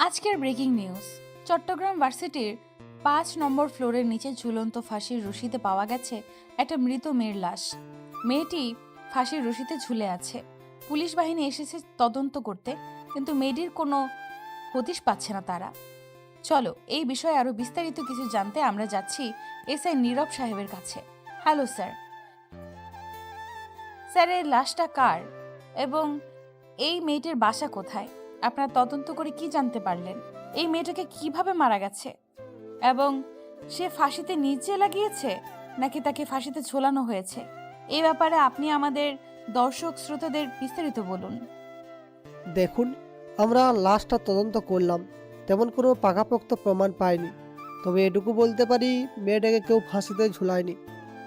আজকের breaking news. Chittagong ভার্সিটির ৫ নম্বর ফ্লোরের নিচে ঝুলন্ত ফাঁসির রশিতে পাওয়া গেছে একটা মৃত মেয়ের লাশ। মেয়েটি ফাঁসির রশিতে ঝুলে আছে। পুলিশ বাহিনী এসেছে তদন্ত করতে, কিন্তু মেয়েটির কোনো হদিশ পাচ্ছে না তারা। চলো এই বিষয়ে আরো বিস্তারিত কিছু জানতে আমরা যাচ্ছি এসআই নীরব সাহেবের কাছে। Hello sir. স্যার, এই লাশটা কার এবং এই মেয়েটির বাসা কোথায়? আপনারা তদন্ত করে কি জানতে পারলেন? এই মেয়েটাকে কিভাবে মারা গেছে এবং সে ফাঁসিতে নিজে লাগিয়েছে নাকি তাকে ফাঁসিতে ঝোলানো হয়েছে? এই ব্যাপারে আপনি আমাদের দর্শক শ্রোতাদের বিস্তারিত বলুন। দেখুন, আমরা লাশটা তদন্ত করলাম, তেমন কোনো পাকাপোক্ত প্রমাণ পাইনি। তবে এটুকু বলতে পারি, মেয়েটাকে কেউ ফাঁসিতে ঝুলায়নি,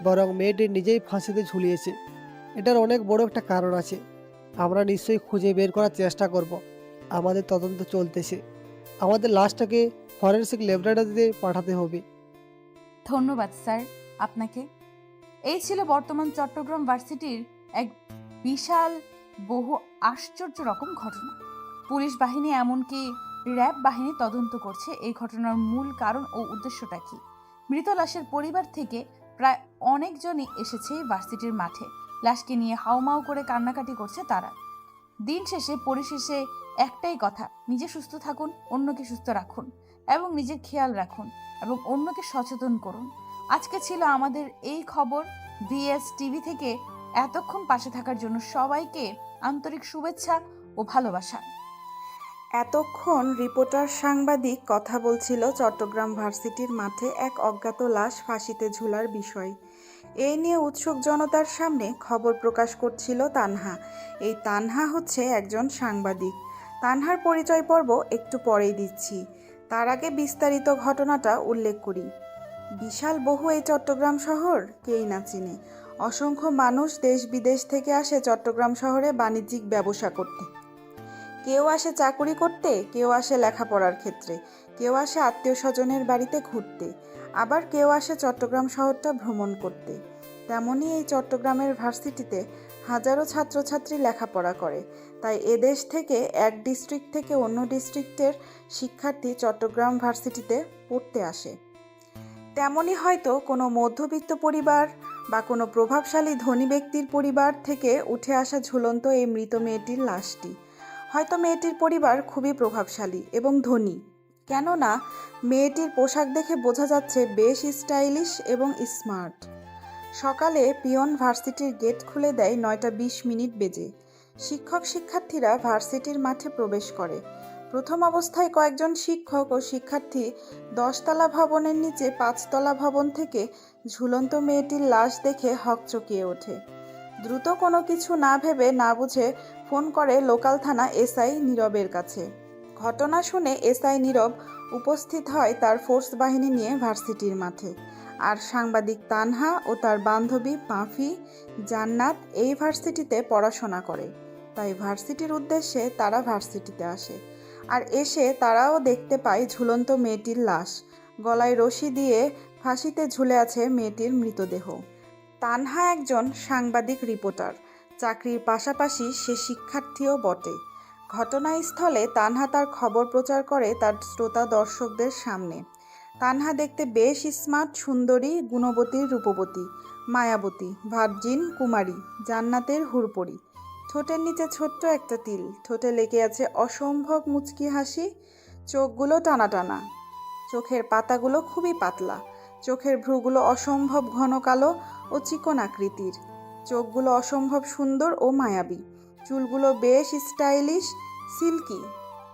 বরং মেয়েটি নিজেই ফাঁসিতে ঝুলিয়েছে। এটার অনেক বড় একটা কারণ আছে। আমরা নিশ্চয়ই খুঁজে বের করার চেষ্টা করব। আমাদের তদন্ত চলতেছে। আমাদের লাশটাকে ফরেনসিক ল্যাবরেটরিতে পাঠাতে হবে। ধন্যবাদ স্যার আপনাকে। এই ছিল বর্তমান চট্টগ্রাম ভার্সিটির এক বিশাল বহু আশ্চর্য রকম ঘটনা। পুলিশ বাহিনী এমনকি র্যাব বাহিনী তদন্ত করছে এই ঘটনার মূল কারণ ও উদ্দেশ্যটা কি। মৃত লাশের পরিবার থেকে প্রায় অনেকজনই এসেছে এই ভার্সিটির মাঠে। লাশকে নিয়ে হাউমাউ করে কান্নাকাটি করছে তারা। দিন শেষে পরিশেষে একটাই কথা, নিজে সুস্থ থাকুন, অন্যকে সুস্থ রাখুন এবং নিজের খেয়াল রাখুন এবং অন্যকে সচেতন করুন। আজকে ছিল আমাদের এই খবর। ভিএস টিভি থেকে এতক্ষণ পাশে থাকার জন্য সবাইকে আন্তরিক শুভেচ্ছা ও ভালোবাসা। এতক্ষণ রিপোর্টার সাংবাদিক কথা বলছিল চট্টগ্রাম ভার্সিটির মাঠে এক অজ্ঞাত লাশ ফাঁসিতে ঝুলার বিষয়। এই নিয়ে উৎসুক জনতার সামনে খবর প্রকাশ করছিল তানহা। এই তানহা হচ্ছে একজন সাংবাদিক। তানহার পরিচয় পর্ব একটু পরেই দিচ্ছি। তার আগে বিস্তারিত ঘটনাটা উল্লেখ করি। বিশাল বহু এই চট্টগ্রাম শহর কেই না চিনে। অসংখ্য মানুষ দেশ বিদেশ থেকে আসে চট্টগ্রাম শহরে বাণিজ্যিক ব্যবসা করতে। কেউ আসে চাকুরি করতে, কেউ আসে লেখাপড়ার ক্ষেত্রে, কেউ আসে আত্মীয় স্বজনের বাড়িতে ঘুরতে, আবার কেউ আসে চট্টগ্রাম শহরটা ভ্রমণ করতে। তেমনই এই চট্টগ্রামের ভার্সিটিতে হাজারো ছাত্রছাত্রী লেখাপড়া করে। তাই এদেশ থেকে এক ডিস্ট্রিক্ট থেকে অন্য ডিস্ট্রিক্টের শিক্ষার্থী চট্টগ্রাম ভার্সিটিতে পড়তে আসে। তেমনই হয়তো কোনো মধ্যবিত্ত পরিবার বা কোনো প্রভাবশালী ধনী ব্যক্তির পরিবার থেকে উঠে আসা ঝুলন্ত এই মৃত মেয়েটির লাশটি। হয়তো মেয়েটির পরিবার খুবই প্রভাবশালী এবং ধনী, কেননা মেয়েটির পোশাক দেখে বোঝা যাচ্ছে বেশ স্টাইলিশ এবং স্মার্ট। সকালে পিয়ন ভার্সিটির গেট খুলে দেয় 9:20 বেজে। শিক্ষক শিক্ষার্থীরা ভার্সিটির মাঠে প্রবেশ করে। প্রথম অবস্থায় কয়েকজন শিক্ষক ও শিক্ষার্থী 10তলা ভবনের নিচে 5তলা ভবন থেকে ঝুলন্ত মেয়েটির লাশ দেখে হকচকিয়ে ওঠে। দ্রুত কোনো কিছু না ভেবে না বুঝে ফোন করে লোকাল থানা এসআই নীরবের কাছে। ঘটনা শুনে এসআই নীরব উপস্থিত হয় তার ফোর্স বাহিনী নিয়ে ভার্সিটির মাঠে। আর সাংবাদিক তানহা ও তার বান্ধবী পাফি, জান্নাত এই ভার্সিটিতে পড়াশোনা করে। তাই ভার্সিটির উদ্দেশ্যে তারা ভার্সিটিতে আসে। আর এসে তারাও দেখতে পায় ঝুলন্ত মেয়েটির লাশ। গলায় রশি দিয়ে ফাঁসিতে ঝুলে আছে মেয়েটির মৃতদেহ। তানহা একজন সাংবাদিক রিপোর্টার, চাকরির পাশাপাশি সে শিক্ষার্থীও বটে। ঘটনাস্থলে তানহা তার খবর প্রচার করে তার শ্রোতা দর্শকদের সামনে। তানহা দেখতে বেশ স্মার্ট, সুন্দরী, গুণবতী, রূপবতী, মায়াবতী, ভার্জিন কুমারী, জান্নাতের হুরপরি। ঠোঁটের নিচে ছোট্ট একটা তিল, ঠোঁটে লেগে আছে অসম্ভব মুচকি হাসি, চোখগুলো টানা টানা, চোখের পাতাগুলো খুবই পাতলা, চোখের ভ্রুগুলো অসম্ভব ঘন কালো ও চিকন আকৃতির, চোখগুলো অসম্ভব সুন্দর ও মায়াবী, চুলগুলো বেশ স্টাইলিশ, সিল্কি,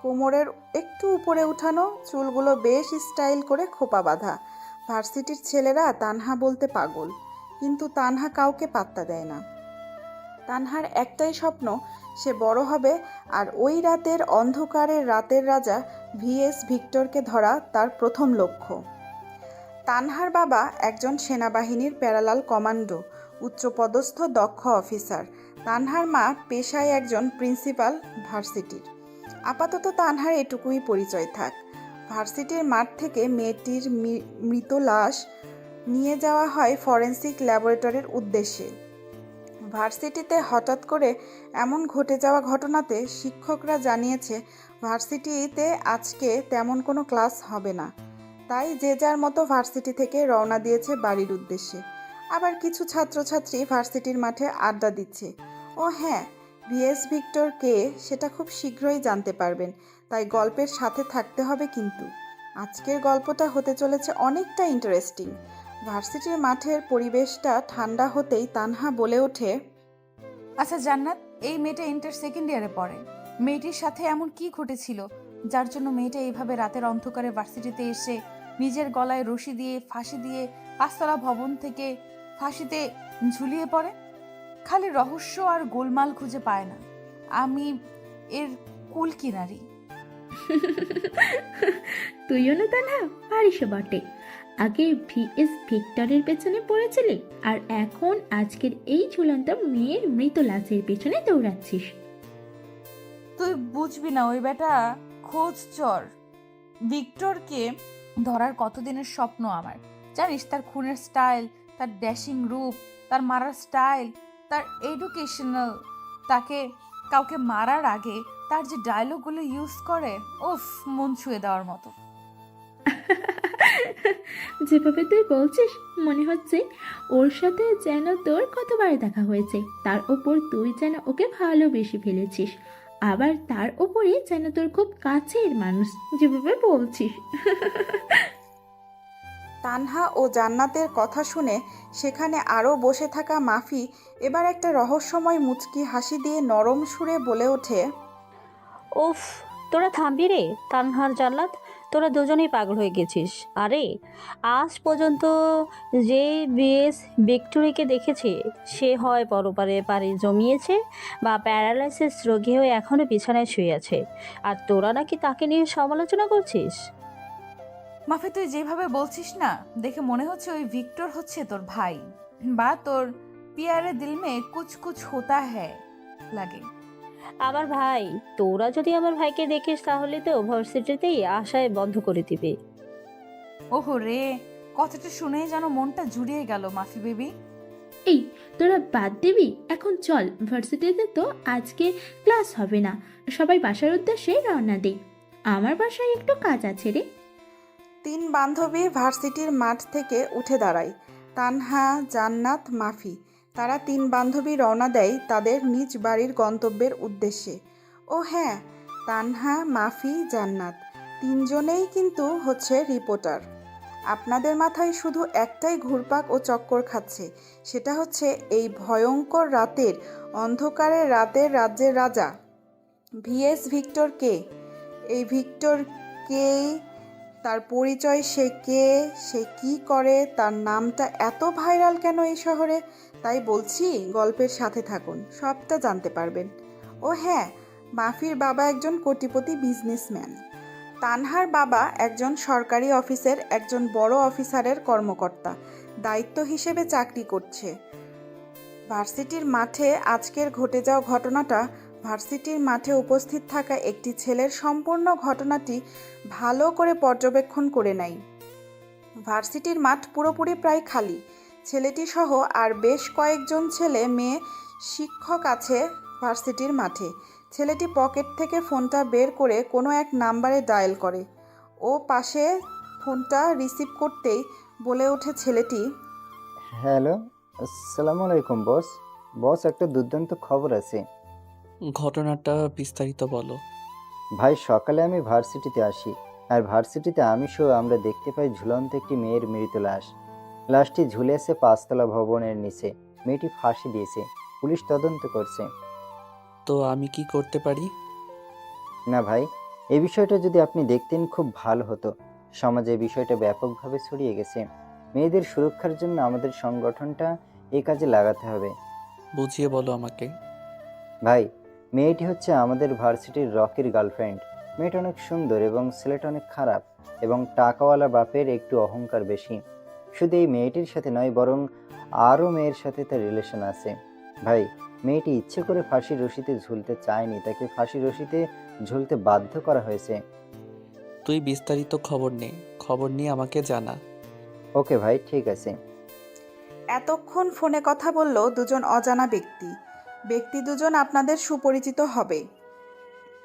কোমরের একটু উপরে উঠানো, চুলগুলো বেশ স্টাইল করে খোপা বাঁধা। ভার্সিটির ছেলেরা তানহা বলতে পাগল, কিন্তু তানহা কাউকে পাত্তা দেয় না। তানহার একটাই স্বপ্ন, সে বড় হবে আর ওই রাতের রাজা ভিএস ভিক্টরকে ধরা তার প্রথম লক্ষ্য। তানহার বাবা একজন সেনাবাহিনীর প্যারালাল কমান্ডো, উচ্চপদস্থ দক্ষ অফিসার। তানহার মা পেশায় একজন প্রিন্সিপাল ভার্সিটির। আপাতত তানহার এটুকুই পরিচয় থাক। ভার্সিটির মাঠ থেকে মেয়েটির মৃত লাশ নিয়ে যাওয়া হয় ফরেনসিক ল্যাবরেটরির উদ্দেশ্যে। ভার্সিটিতে হঠাৎ করে এমন ঘটে যাওয়া ঘটনাতে শিক্ষকরা জানিয়েছে ভার্সিটিতে আজকে তেমন কোনো ক্লাস হবে না। তাই যে যার মতো ভার্সিটি থেকে রওনা দিয়েছে বাড়ির উদ্দেশ্যে। আবার কিছু ছাত্রছাত্রী ভার্সিটির মাঠে আড্ডা দিচ্ছে। ও হ্যাঁ, ভিএস ভিক্টর কে সেটা খুব শীঘ্রই জানতে পারবেন, তাই গল্পের সাথে থাকতে হবে কিন্তু। আজকের গল্পটা হতে চলেছে অনেকটা ইন্টারেস্টিং। ভার্সিটির মাঠের পরিবেশটা ঠান্ডা হতেই তানহা বলে ওঠে, আচ্ছা জান্নাত, এই মেয়েটা ইন্টার সেকেন্ড ইয়ারে পড়ে। মেয়েটির সাথে এমন কি ঘটেছিল যার জন্য মেয়েটা এইভাবে রাতের অন্ধকারে ভার্সিটিতে এসে নিজের গলায় রশি দিয়ে ফাঁসি দিয়ে 5 তলা ভবন থেকে ফাঁসিতে ঝুলিয়ে পড়ে? খালি রহস্য আর গোলমাল খুঁজে পায় না। আমি এর কুল কিনারি। তুইও না তানহা পারিস বটে। আগে ভিএস ভিক্টরের পেছনে পড়েছিলি, আর এখন আজকের এই ঝুলন্ত মেয়ের মৃত লাশের পেছনে দৌড়াচ্ছিস। তুই বুঝবি না, ওই বেটা খোঁজ চর। ভিক্টরকে ধরার কতদিনের স্বপ্ন আমার। জানিস তার খুনের স্টাইল, তার ড্যাশিং রূপ, তার মারার স্টাইল, তার এডুকেশনাল, তাকে কাউকে মারার আগে তার যে ডায়লগগুলো ইউজ করে, ওফ, মন ছুঁয়ে দেওয়ার মতো। যেভাবে তুই বলছিস মনে হচ্ছে ওর সাথে যেন তোর কতবার দেখা হয়েছে, তার ওপর তুই যেন ওকে ভালোবেসে ফেলেছিস, আবার তার ওপরে যেন তোর খুব কাছের মানুষ, যেভাবে বলছিস। তানহা ও জান্নাতের কথা শুনে সেখানে আরও বসে থাকা মাফি এবার একটা রহস্যময় মুচকি হাসি দিয়ে নরম সুরে বলে ওঠে, উফ, তোরা থামবি রে তানহার জান্নাত, তোরা দুজনেই পাগল হয়ে গেছিস। আরে আজ পর্যন্ত যে বিএস ভিক্টোরিকে দেখেছে সে হয় পরপারে পাড়ি জমিয়েছে বা প্যারালাইসিস রোগী হয়ে এখনও বিছানায় শুয়ে আছে, আর তোরা নাকি তাকে নিয়ে সমালোচনা করছিস। মাফি, তুই যেভাবে বলছিস না, দেখে মনে হচ্ছে ওই ভিক্টর হচ্ছে তোর ভাই, বা তোর পিয়ারে দিল মে কুছ কুছ হোতা হ্যায় লাগে। আমার ভাই? তোরা যদি আমার ভাইকে দেখিস তাহলে তো ভার্সিটিতেই আশায় বন্ধ করে দিবে। ওহো রে, কথাটা শুনেই যেন মনটা জুড়িয়ে গেল মাফি বেবি। এই তোরা বাদ দিবি, এখন চল, ভার্সিটিতে তো আজকে ক্লাস হবে না, সবাই বাসার উদ্দেশ্যে রওনা দিই। আমার বাসায় একটু কাজ আছে রে। তিন বান্ধবী ভার্সিটির মাঠ থেকে উঠে দাঁড়ায়। তানহা, জান্নাত, মাফি। তারা তিন বান্ধবী রওনা দেয় তাদের নিজ বাড়ির গন্তব্যের উদ্দেশ্যে। ও হ্যাঁ, তানহা, মাফি, জান্নাত তিনজনেই কিন্তু হচ্ছে রিপোর্টার। আপনাদের মাথায় শুধু একটাই ঘুরপাক ও চক্কর খাচ্ছে, সেটা হচ্ছে এই ভয়ঙ্কর রাতের অন্ধকারের রাতের রাজ্যের রাজা ভিএস ভিক্টর কে। এই ভিক্টর কে, তার পরিচয় সে কে, সে কি করে, তার নামটা এত ভাইরাল কেন এই শহরে, তাই বলছি গল্পের সাথে থাকুন, সবটা জানতে পারবেন। ও হ্যাঁ, মাফির বাবা একজন কোটিপতি বিজনেসম্যান। তানহার বাবা একজন সরকারি অফিসের একজন বড় অফিসারের কর্মকর্তা, দায়িত্ব হিসেবে চাকরি করছে। ভার্সিটির মাঠে আজকের ঘটে যাওয়া ঘটনাটা, ভার্সিটির মাঠে উপস্থিত থাকা একটি ছেলের সম্পূর্ণ ঘটনাটি ভালো করে পর্যবেক্ষণ করে নেয়। ভার্সিটির মাঠ পুরোপুরি প্রায় খালি। ছেলেটি সহ আর বেশ কয়েকজন ছেলে মেয়ে শিক্ষক আছে ভার্সিটির মাঠে। ছেলেটি পকেট থেকে ফোনটা বের করে কোনো এক নাম্বারে ডায়াল করে। ও পাশে ফোনটা রিসিভ করতেই বলে ওঠে ছেলেটি, হ্যালো, আসসালামু আলাইকুম বস। বস, একটা দুর্দান্ত খবর আছে। ঘটনাটা বিস্তারিত বলো। ভাই, সকালে আমি ভার্সিটিতে আসি, আর ভার্সিটিতে আমি সহ আমরা দেখতে পাই ঝুলন্ত একটি মেয়ের মৃত লাশ। লাশটি ঝুলে আছে 5 তলা ভবনের নিচে। মেয়েটি ফাঁসি দিয়েছে। পুলিশ তদন্ত করছে। তো আমি কি করতে পারি? না ভাই, এই বিষয়টা যদি আপনি দেখতেন খুব ভালো হতো। সমাজে বিষয়টা ব্যাপকভাবে ছড়িয়ে গেছে। মেয়েদের সুরক্ষার জন্য আমাদের সংগঠনটা এই কাজে লাগাতে হবে। বুঝিয়ে বলো আমাকে। ভাই, মেয়েটি হচ্ছে আমাদের ভার্সিটির রকির গার্লফ্রেন্ড। মেয়েটা অনেক সুন্দর এবং ছেলেটা অনেক খারাপ, এবং টাকাওয়ালা বাপের একটু অহংকার বেশি। শুধু এই মেয়েটির সাথে নয়, বরং আরও মেয়ের সাথে তার রিলেশন আছে। ভাই, মেয়েটি ইচ্ছে করে ফাঁসির রশিতে ঝুলতে চায়নি, তাকে ফাঁসির রশিতে ঝুলতে বাধ্য করা হয়েছে। তুই বিস্তারিত খবর নিয়ে আমাকে জানা। ওকে ভাই, ঠিক আছে। এতক্ষণ ফোনে কথা বলল দুজন অজানা ব্যক্তি দুজন আপনাদের সুপরিচিত হবে,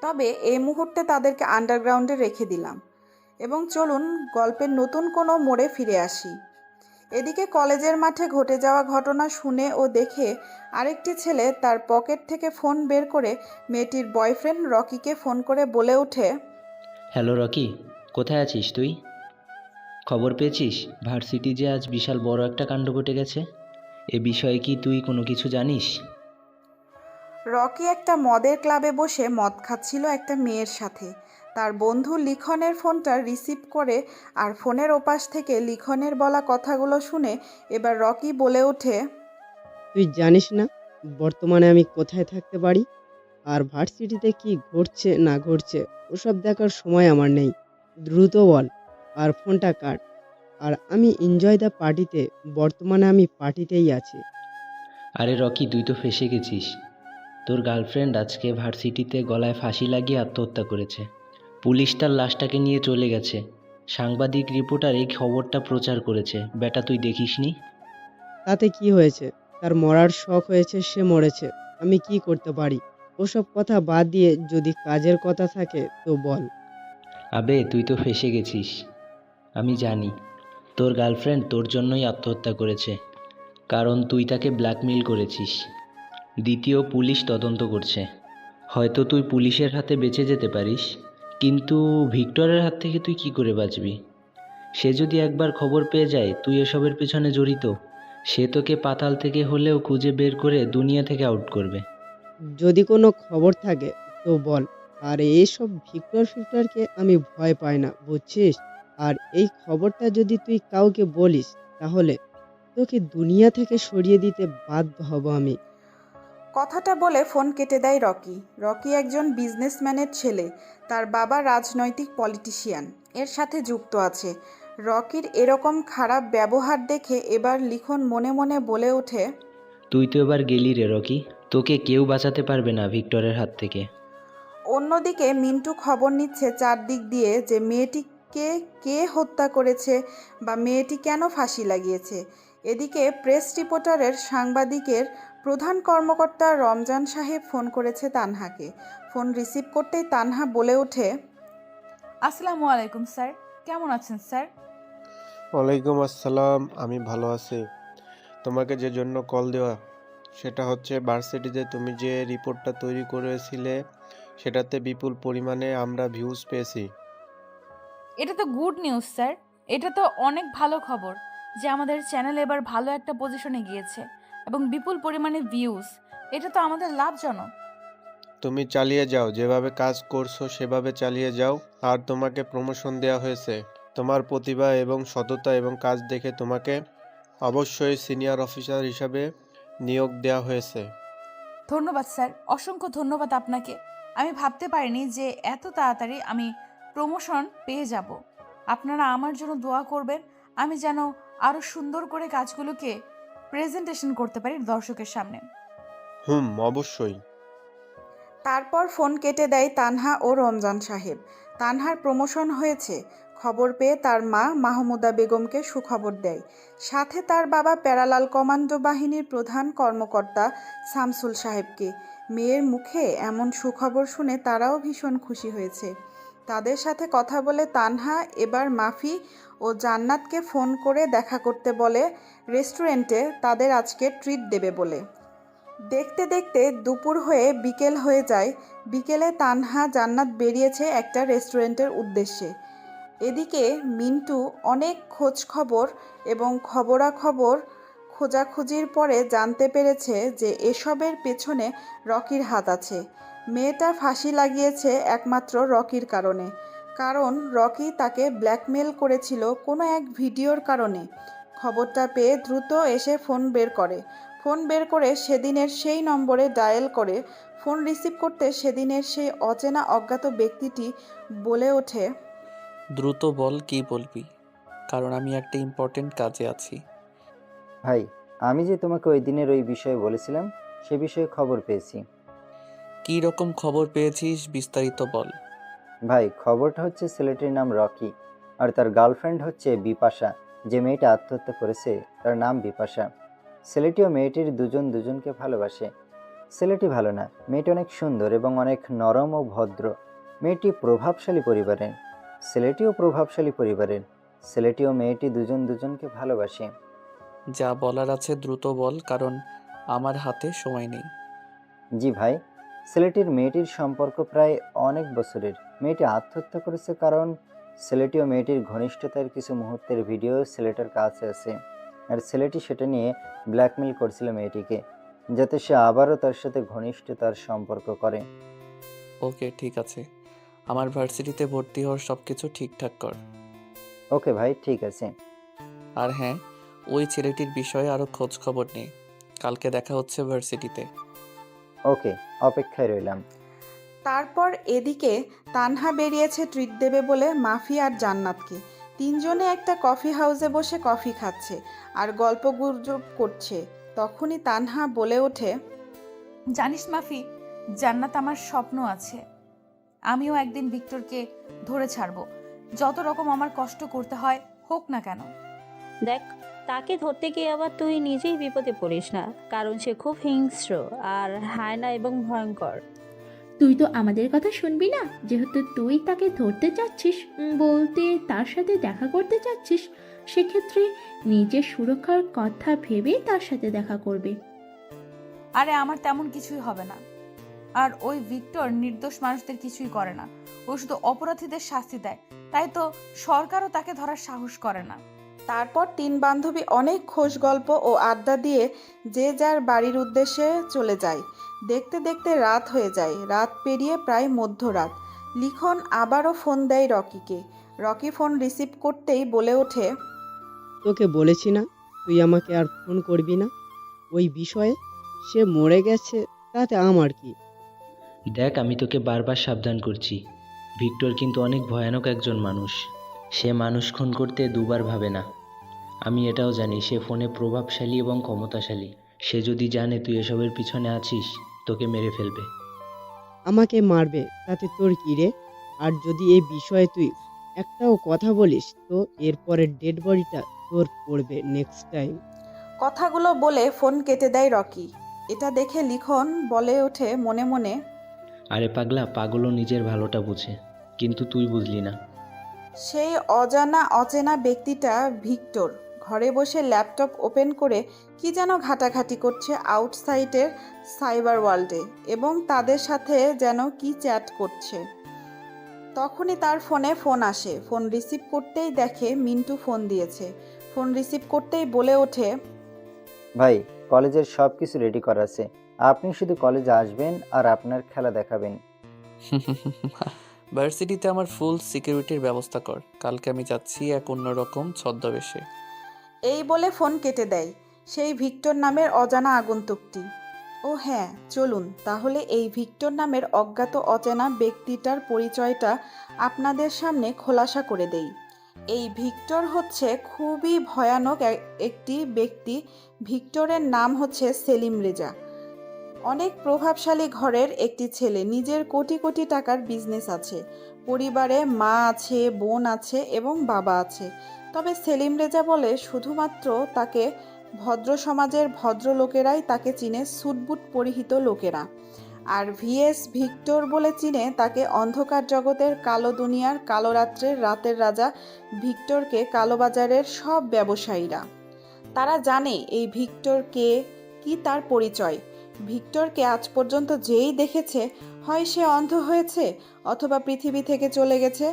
তবে এই মুহূর্তে তাদেরকে আন্ডারগ্রাউন্ডে রেখে দিলাম এবং চলুন গল্পের নতুন কোনো মোড়ে ফিরে আসি। এদিকে কলেজের মাঠে ঘটে যাওয়া ঘটনা শুনে ও দেখে আরেকটি ছেলে তার পকেট থেকে ফোন বের করে মেয়েটির বয়ফ্রেন্ড রকিকে ফোন করে বলে ওঠে, হ্যালো রকি, কোথায় আছিস তুই? খবর পেয়েছিস ভার্সিটি যে আজ বিশাল বড় একটা কাণ্ড ঘটে গেছে? এ বিষয়ে কি তুই কোনো কিছু জানিস? রকি একটা মদের ক্লাবে বসে মদ খাচ্ছিল একটা মেয়ের সাথে। তার বন্ধু লিখনের ফোনটা রিসিভ করে আর ফোনের ওপাশ থেকে লিখনের বলা কথাগুলো শুনে এবার রকি বলে ওঠে, তুই জানিস না বর্তমানে আমি কোথায় থাকতে পারি আর ভার্সিটিতে কি ঘটছে না ঘটছে ওসব দেখার সময় আমার নেই। দ্রুত বল আর ফোনটা কাট। আর আমি এনজয় দ্য পার্টিতে, বর্তমানে আমি পার্টিতেই আছি। আরে রকি, তুই তো ফেঁসে গেছিস। তোর গার্লফ্রেন্ড আজকে ভার্সিটিতে গলায় ফাঁসি লাগিয়ে আত্মহত্যা করেছে। পুলিশ তার লাশটাকে নিয়ে চলে গেছে। সাংবাদিক রিপোর্টার এই খবরটা প্রচার করেছে। বেটা, তুই দেখিসনি? তাতে কি হয়েছে? তার মরার শখ হয়েছে, সে মরেছে। আমি কি করতে পারি? ওসব কথা বাদ দিয়ে যদি কাজের কথা থাকে তো বল। আবে, তুই তো ফেঁসে গেছিস। আমি জানি তোর গার্লফ্রেন্ড তোর জন্যই আত্মহত্যা করেছে, কারণ তুই তাকে ব্ল্যাকমেইল করেছিস। দ্বিতীয়, পুলিশ তদন্ত করছে। হয়তো তুই পুলিশের হাতে বেঁচে যেতে পারিস, কিন্তু ভিক্টরের হাত থেকে তুই কি করে বাঁচবি? সে যদি একবার খবর পেয়ে যায় তুই এসবের পেছনে জড়িত, সে তোকে পাতাল থেকে হলেও খুঁজে বের করে দুনিয়া থেকে আউট করবে। যদি কোনো খবর থাকে তো বল। আর এইসব ফিক্টরকে আমি ভয় পাই না, বুঝছিস? আর এই খবরটা যদি তুই কাউকে বলিস তাহলে তোকে দুনিয়া থেকে সরিয়ে দিতে বাধ্য হব আমি। কথাটা বলে ফোন কেটে দেয় রকি। রকি একজন বিজনেসম্যানের ছেলে, তার বাবা রাজনৈতিক পলিটিশিয়ান এর সাথে যুক্ত আছে। রকির এরকম খারাপ ব্যবহার দেখে এবার লিখন মনে মনে বলে ওঠে, তুই তো এবার গেলি রে রকি, তোকে কেউ বাঁচাতে পারবে না ভিক্টরের হাত থেকে। অন্যদিকে মিন্টু খবর নিচ্ছে চারদিক দিয়ে যে মেয়েটিকে কে হত্যা করেছে বা মেয়েটি কেন ফাঁসি লাগিয়েছে। এদিকে প্রেস রিপোর্টারের সাংবাদিকের প্রধান কর্মকর্তা রমজান সাহেব ফোন করেছে তানহাকে। ফোন রিসিভ করতেই তানহা বলে ওঠে, আসসালামু আলাইকুম স্যার, কেমন আছেন স্যার? ওয়ালাইকুম আসসালাম, আমি ভালো আছি। তোমাকে যে জন্য কল দেওয়া সেটা হচ্ছে ভার্সিটিতে তুমি যে রিপোর্টটা তৈরি করেছিলে সেটাতে বিপুল পরিমাণে আমরা ভিউজ পেয়েছি। এটা তো গুড নিউজ স্যার, এটা তো অনেক ভালো খবর যে আমাদের চ্যানেল এবার ভালো একটা পজিশনে গিয়েছে এবং বিপুল পরিমাণে ভিউজ। এটা তো আমাদের লাভজনক। তুমি চালিয়ে যাও, যেভাবে কাজ করছো সেভাবে চালিয়ে যাও। আর তোমাকে প্রমোশন দেওয়া হয়েছে। তোমার প্রতিভা এবং সততা এবং কাজ দেখে তোমাকে অবশ্যই সিনিয়র অফিসার হিসাবে নিয়োগ দেওয়া হয়েছে। ধন্যবাদ স্যার, অসংখ্য ধন্যবাদ আপনাকে। আমি ভাবতে পারিনি যে এত তাড়াতাড়ি আমি প্রমোশন পেয়ে যাব। আপনারা আমার জন্য দোয়া করবেন, আমি যেন আরও সুন্দর করে কাজগুলোকে প্রেজেন্টেশন করতে পারি দর্শকের সামনে। অবশ্যই। তারপর ফোন কেটে দেয় তানহা ও রমজান সাহেব। তানহার প্রমোশন হয়েছে খবর পেয়ে তার মা মাহমুদা বেগমকে সুখবর দেয়। সাথে তার বাবা প্যারালাল কমান্ডো বাহিনীর প্রধান কর্মকর্তা শামসুল সাহেবকে। মেয়ের মুখে এমন সুখবর শুনে তারাও ভীষণ খুশি হয়েছে। তাদের সাথে কথা বলে তানহা এবার মাফি ও জান্নাতকে ফোন করে দেখা করতে বলে রেস্টুরেন্টে তাদের আজকে ট্রিট দেবে বলে। দেখতে দেখতে দুপুর হয়ে বিকেল হয়ে যায়। বিকেলে তানহা জান্নাত বেরিয়েছে একটা রেস্টুরেন্টের উদ্দেশ্যে। এদিকে মিন্টু অনেক খোঁজ খবর এবং খবরাখবর খোঁজাখুঁজির পরে জানতে পেরেছে যে এসবের পেছনে রকির হাত আছে। মেয়েটা ফাঁসি লাগিয়েছে একমাত্র রকির কারণে, কারণ রকি তাকে ব্ল্যাকমেল করেছিল কোনো এক ভিডিওর কারণে। খবরটা পেয়ে দ্রুত এসে ফোন বের করে সেদিনের সেই নম্বরে ডায়াল করে ফোন রিসিভ করতে সেদিনের সেই অচেনা অজ্ঞাত ব্যক্তিটি বলে ওঠে, দ্রুত বল, কি বলবি, কারণ আমি একটা ইম্পর্টেন্ট কাজে আছি। ভাই, আমি যে তোমাকে ওই দিনের ওই বিষয়ে বলেছিলাম সে বিষয়ে খবর পেয়েছি। কী রকম খবর পেয়েছিস বিস্তারিত বল। ভাই, খবরটা হচ্ছে ছেলেটির নাম রকি আর তার গার্লফ্রেন্ড হচ্ছে বিপাশা। যে মেয়েটা আত্মহত্যা করেছে তার নাম বিপাশা। ছেলেটি ও মেয়েটির দুজন দুজনকে ভালোবাসে। ছেলেটি ভালো না, মেয়েটি অনেক সুন্দর এবং অনেক নরম ও ভদ্র। মেয়েটি প্রভাবশালী পরিবারের, ছেলেটিও প্রভাবশালী পরিবারের। ছেলেটি ও মেয়েটি দুজন দুজনকে ভালোবাসে। যা বলার আছে দ্রুত বল, কারণ আমার হাতে সময় নেই। জি ভাই, ছেলেটির মেয়েটির সম্পর্ক প্রায় অনেক বছরের। মেয়েটি আত্মহত্যা করেছে কারণ ছেলেটি ও মেয়েটির ঘনিষ্ঠতার কিছু মুহূর্তের ভিডিও ছেলেটার কাছে আছে, আর ছেলেটি সেটা নিয়ে ব্ল্যাকমেল করছিল মেয়েটিকে, যাতে সে আবারও তার সাথে ঘনিষ্ঠতার সম্পর্ক করে। ওকে, ঠিক আছে। আমার ভার্সিটিতে ভর্তি হওয়ার সব কিছু ঠিকঠাক কর। ওকে ভাই, ঠিক আছে। আর হ্যাঁ, ওই ছেলেটির বিষয়ে আরও খোঁজ খবর নেই। কালকে দেখা হচ্ছে ভার্সিটিতে। ওকে, অপেক্ষায় রইলাম। তারপর এদিকে তানহা বেরিয়েছে ট্রিট দেবে বলে মাফি আর জান্নাতকে। তিনজনে একটা কফি হাউসে বসে কফি খাচ্ছে আর গল্পগুজব করছে। তখনই তানহা বলে ওঠে, জানিস মাফি, জান্নাত আমার স্বপ্ন আছে। আমিও একদিন ভিক্টরকে ধরে ছাড়বো, যত রকম আমার কষ্ট করতে হয় হোক না কেন। দেখ, তাকে ধরতে গিয়ে আবার তুই নিজেই বিপদে পড়িস না, কারণ সে খুব হিংস্র আর হায়না এবং ভয়ঙ্কর। তুই তো আমাদের কথা শুনবি না? যেহেতু তুই তাকে ধরতে চাচ্ছিস, বলতে তার সাথে দেখা করতে চাচ্ছিস, সেক্ষেত্রে নিজের সুরক্ষার কথা ভেবে তার সাথে দেখা করবে। আরে আমার তেমন কিছুই হবে না। আর ওই ভিক্টর নির্দোষ মানুষদের কিছুই করে না, ও শুধু অপরাধীদের শাস্তি দেয়। তাই তো সরকারও তাকে ধরার সাহস করে না। তারপর তিন বান্ধবী অনেক খোশ গল্প ও আড্ডা দিয়ে যে যার বাড়ির উদ্দেশ্যে চলে যায়। দেখতে দেখতে রাত হয়ে যায়। রাত পেরিয়ে প্রায় মধ্যরাত। লিখন আবারও ফোন দেয় রকিকে। রকি ফোন রিসিভ করতেই বলে ওঠে, তোকে বলেছি না তুই আমাকে আর ফোন করবি না ওই বিষয়ে। সে মরে গেছে, তাতে আমার কি? দেখ, আমি তোকে বারবার সাবধান করছি। ভিক্টর কিন্তু অনেক ভয়ানক একজন মানুষ। সে মানুষ খুন করতে দুবার ভাবে না। আমি এটাও জানি সে ফোনে প্রভাবশালী এবং ক্ষমতাশালী। সে যদি জানে তুই এসবের পিছনে আছিস, তোকে মেরে ফেলবে। আমাকে মারবে, তাতে তোর কি রে? আর যদি এই বিষয়ে তুই একটাও কথা বলিস, তো এরপরের ডেড বডিটা তোর পড়বে নেক্সট টাইম। কথাগুলো বলে ফোন কেটে দেয় রকি। এটা দেখে লিখন বলে ওঠে মনে মনে, আরে পাগলা, পাগলও নিজের ভালোটা বুঝে, কিন্তু তুই বুঝলি না। সেই অচেনা ব্যক্তিটা ভিক্টর ঘরে বসে ল্যাপটপ ওপেন করে কি যেন ঘাটাঘাটি করছে আউটসাইডের সাইবার ওয়ার্ল্ডে, এবং তাদের সাথে যেন কি চ্যাট করছে। তখনই তার ফোনে ফোন আসে। ফোন রিসিভ করতেই দেখে মিন্টু ফোন দিয়েছে। ফোন রিসিভ করতেই বলে ওঠে, ভাই, কলেজের সব কিছু রেডি করা আছে, আপনি শুধু কলেজে আসবেন আর আপনার খেলা দেখাবেন। ভার্সিটিতে আমার ফুল সিকিউরিটির ব্যবস্থা কর। কালকে আমি যাচ্ছি এক অন্যরকম ছদ্মবেশে। এই বলে ফোন কেটে দেয় সেই ভিক্টর নামের অজানা আগন্তুকটি। ও হ্যাঁ, চলুন তাহলে এই ভিক্টর নামের অজ্ঞাত অচেনা ব্যক্তিটার পরিচয়টা আপনাদের সামনে খোলাসা করে দেই। এই ভিক্টর হচ্ছে খুবই ভয়ানক একটি ব্যক্তি। ভিক্টরের নাম হচ্ছে সেলিম রেজা। অনেক প্রভাবশালী ঘরের একটি ছেলে। নিজের কোটি কোটি টাকার বিজনেস আছে। পরিবারে মা আছে, বোন আছে এবং বাবা আছে। তবে সেলিম রেজা বলে শুধুমাত্র তাকে ভদ্র সমাজের ভদ্র লোকেরাই তাকে চিনে, স্যুটবুট পরিহিত লোকেরা। আর ভিএস ভিক্টর বলে চিনে তাকে অন্ধকার জগতের কালো দুনিয়ার, কালো রাত্রের, রাতের রাজা ভিক্টরকে কালোবাজারের সব ব্যবসায়ীরা। তারা জানে এই ভিক্টর কে, কি তার পরিচয়। ভিক্টরকে আজ পর্যন্ত যেই দেখেছে, হয় সে অন্ধ হয়েছে অথবা পৃথিবী থেকে চলে গেছে,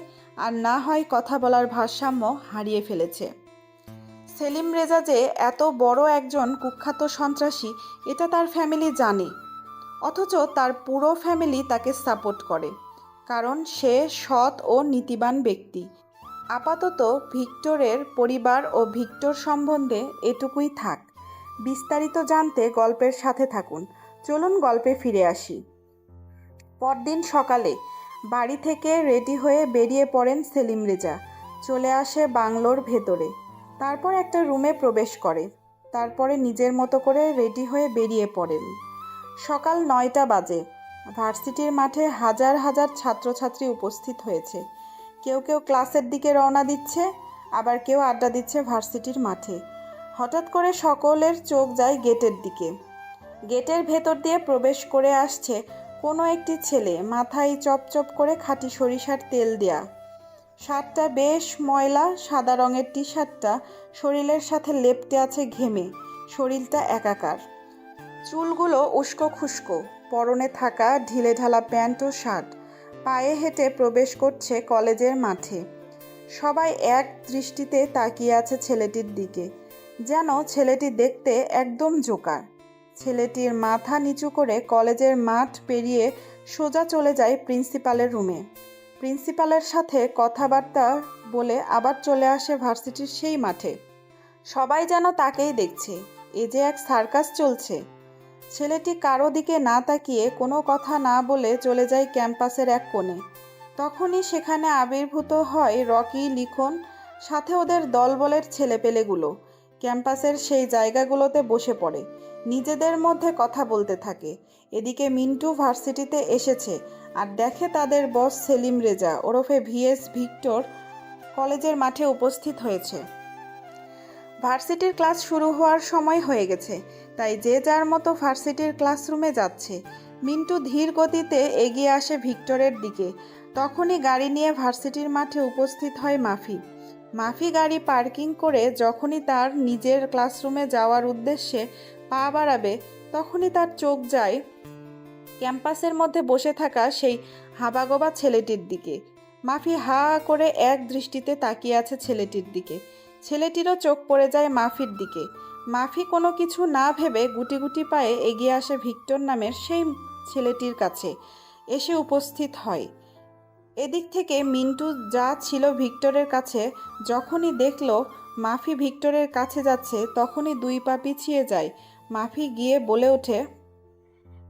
আর না হয় কথা বলার ভারসাম্য হারিয়ে ফেলেছে। সেলিম রেজা যে এত বড় একজন কুখ্যাত সন্ত্রাসী, এটা তার ফ্যামিলি জানে। অথচ তার পুরো ফ্যামিলি তাকে সাপোর্ট করে, কারণ সে সৎ ও নীতিবান ব্যক্তি। আপাতত ভিক্টরের পরিবার ও ভিক্টর সম্বন্ধে এটুকুই থাক। বিস্তারিত জানতে গল্পের সাথে থাকুন। চলুন গল্পে ফিরে আসি। পরদিন সকালে বাড়ি থেকে রেডি হয়ে বেরিয়ে পড়েন সেলিম রেজা। চলে আসে বাংলোর ভেতরে। তারপর একটা রুমে প্রবেশ করে। তারপরে নিজের মতো করে রেডি হয়ে বেরিয়ে পড়েন। সকাল 9টা বাজে। ভার্সিটির মাঠে হাজার হাজার ছাত্রছাত্রী উপস্থিত হয়েছে। কেউ কেউ ক্লাসের দিকে রওনা দিচ্ছে, আবার কেউ আড্ডা দিচ্ছে ভার্সিটির মাঠে। হঠাৎ করে সকলের চোখ যায় গেটের দিকে। গেটের ভেতর দিয়ে প্রবেশ করে আসছে কোনো একটি ছেলে, মাথায় চপচপ করে খাঁটি সরিষার তেল দেয়া। শার্টটা বেশ ময়লা, সাদা রঙের টি শার্টটা শরীরের সাথে লেপ্টে আছে ঘেমে, শরীরটা একাকার। চুলগুলো উস্কো খুস্কো, পরনে থাকা ঢিলেঢালা প্যান্ট ও শার্ট। পায়ে হেঁটে প্রবেশ করছে কলেজের মাঠে। সবাই এক দৃষ্টিতে তাকিয়ে আছে ছেলেটির দিকে, যেন ছেলেটি দেখতে একদম জোকার। ছেলেটির মাথা নিচু করে কলেজের মাঠ পেরিয়ে সোজা চলে যায় প্রিন্সিপালের রুমে। প্রিন্সিপালের সাথে কথাবার্তা বলে আবার চলে আসে ভার্সিটির সেই মাঠে। সবাই যেন তাকেই দেখছে, এ যে এক সার্কাস চলছে। ছেলেটি কারো দিকে না তাকিয়ে কোনো কথা না বলে চলে যায় ক্যাম্পাসের এক কোণে। তখনই সেখানে আবির্ভূত হয় রকি, লিখন, সাথে ওদের দলবলের ছেলেপেলেগুলো। ক্যাম্পাসের সেই জায়গাগুলোতে বসে পড়ে, নিজেদের মধ্যে কথা বলতে থাকে। এদিকে মিন্টু ভার্সিটিতে এসেছে আর দেখে তাদের বস সেলিম রেজা ওরফে ভিএস ভিক্টর কলেজের মাঠে উপস্থিত হয়েছে। ভার্সিটির ক্লাস শুরু হওয়ার সময় হয়ে গেছে, তাই যে যার মতো ভার্সিটির ক্লাসরুমে যাচ্ছে। মিন্টু ধীর গতিতে এগিয়ে আসে ভিক্টরের দিকে। তখনই গাড়ি নিয়ে ভার্সিটির মাঠে উপস্থিত হয় মাফি। মাফি গাড়ি পার্কিং করে যখনই তার নিজের ক্লাসরুমে যাওয়ার উদ্দেশ্যে পা বাড়াবে, তখনই তার চোখ যায় ক্যাম্পাসের মধ্যে বসে থাকা সেই হাবাগোবা ছেলেটির দিকে। মাফি হা করে এক দৃষ্টিতে তাকিয়ে আছে ছেলেটির দিকে। ছেলেটিরও চোখ পড়ে যায় মাফির দিকে। মাফি কোনো কিছু না ভেবে গুটি গুটি পায়ে এগিয়ে আসে ভিক্টর নামের সেই ছেলেটির কাছে, এসে উপস্থিত হয়। এদিক থেকে মিন্টু যা ছিল ভিক্টরের কাছে, যখনই দেখলো মাফি ভিক্টরের কাছে যাচ্ছে, তখনই দুই পা পিছিয়ে যায়। মাফি গিয়ে বলে ওঠে,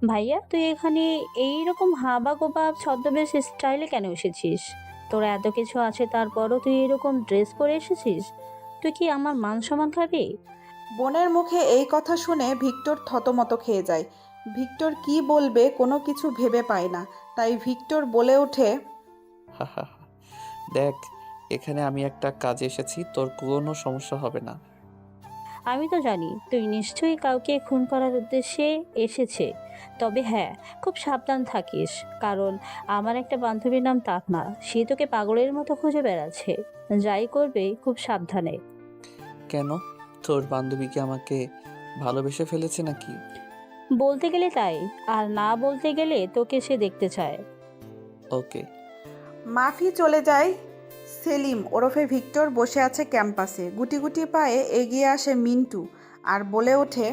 ভাইয়া তুই এখানে এইরকম হাবা গোবা ছদ্মবেশ স্টাইলে কেন এসেছিস? তোর এত কিছু আছে তারপরও তুই এরকম ড্রেস পরে এসেছিস? তুই কি আমার মান সম্মান খাবি? বোনের মুখে এই কথা শুনে ভিক্টর থতমত খেয়ে যায়। ভিক্টর কি বলবে কোনো কিছু ভেবে পায় না, তাই ভিক্টর বলে ওঠে, হা হা হা। দেখ, এখানে আমি একটা কাজে এসেছি, তোর কোনো সমস্যা হবে না। আমি তো জানি তুই নিশ্চয়ই কাউকে খুন করার উদ্দেশ্যে এসেছে। তবে হ্যাঁ, খুব সাবধান থাকিস, কারণ আমার একটা বান্ধবীর নাম তাকনা, সে তোকে পাগলের মতো খুঁজে বেড়াচ্ছে। যাই করবে খুব সাবধানে। কেন? তোর বান্ধবী কি আমাকে ভালোবেসে ফেলেছে নাকি? বলতে গেলে তাই, আর না বলতে গেলে তোকে সে দেখতে চায়। ওকে। মাফি চলে যায়। সেলিম ওরফে ভিক্টর বসে আছে ক্যাম্পাসে। গুটি গুটি পায়ে এগিয়ে আসে মিন্টু আর বলে ওঠে,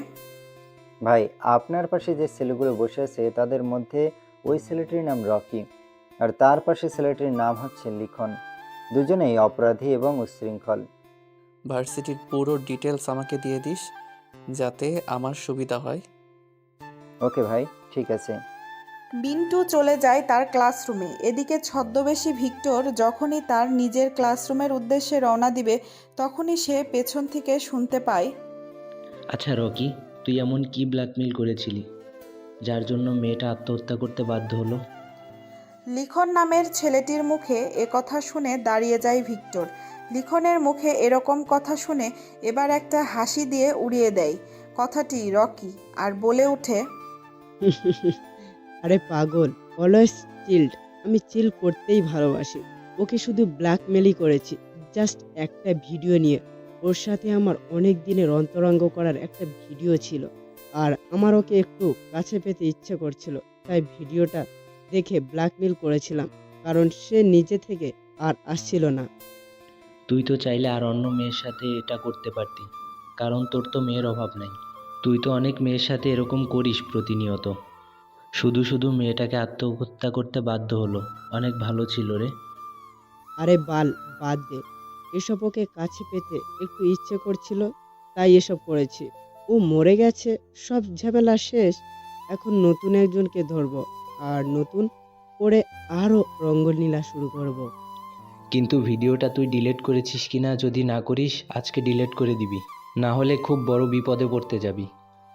ভাই, আপনার পাশে যে ছেলেগুলো বসে আছে তাদের মধ্যে ওই ছেলেটির নাম রকি, আর তার পাশে ছেলেটির নাম হচ্ছে লিখন। দুজনেই অপরাধী এবং উচ্ছৃঙ্খল। ভার্সিটির পুরো ডিটেলস আমাকে দিয়ে দিস, যাতে আমার সুবিধা হয়। ওকে ভাই, ঠিক আছে। মিন্টু চলে যায় তার ক্লাসরুমে। এদিকে ছদ্মবেশী ভিক্টর যখনই তার নিজের ক্লাসরুমের উদ্দেশ্যে রওনা দিবে, তখনই সে পেছন থেকে শুনতে পায়, আচ্ছা রকি, তুই এমন কি ব্ল্যাকমেল করেছিলি যার জন্য মেয়েটা আত্মহত্যা করতে বাধ্য হলো? লিখন নামের ছেলেটির মুখে কথা শুনে দাঁড়িয়ে যায় ভিক্টর। লিখনের মুখে এরকম কথা শুনে এবার একটা হাসি দিয়ে উড়িয়ে দেয় কথাটি রকি, আর বলে ওঠে, আরে পাগল, অলওয়েজ চিল্ড। আমি চিল করতেই ভালোবাসি। ওকে শুধু ব্ল্যাকমেলই করেছি, জাস্ট একটা ভিডিও নিয়ে। ওর সাথে আমার অনেক দিনের অন্তরঙ্গ করার একটা ভিডিও ছিল, আর আমার ওকে একটু কাছে পেতে ইচ্ছে করছিল, তাই ভিডিওটা দেখে ব্ল্যাকমেল করেছিলাম, কারণ সে নিজে থেকে আর আসছিল না। তুই তো চাইলে আর অন্য মেয়ের সাথে এটা করতে পারতি, কারণ তোর তো মেয়ের অভাব নাই। তুই তো অনেক মেয়ের সাথে এরকম করিস প্রতিনিয়ত। শুধু শুধু মেয়েটাকে আত্মহত্যা করতে বাধ্য হলো। অনেক ভালো ছিল রে। আরে বাদ দে, এসব ওকে কাছে পেতে একটু ইচ্ছে করছিল, তাই এসব করেছি। ও মরে গেছে, সব ঝামেলা শেষ। এখন নতুন একজনকে ধরবো, আর নতুন করে আরও রঙ্গলীলা শুরু করব। কিন্তু ভিডিওটা তুই ডিলিট করেছিস কিনা, যদি না করিস আজকে ডিলিট করে দিবি, না হলে খুব বড় বিপদে পড়তে যাবি।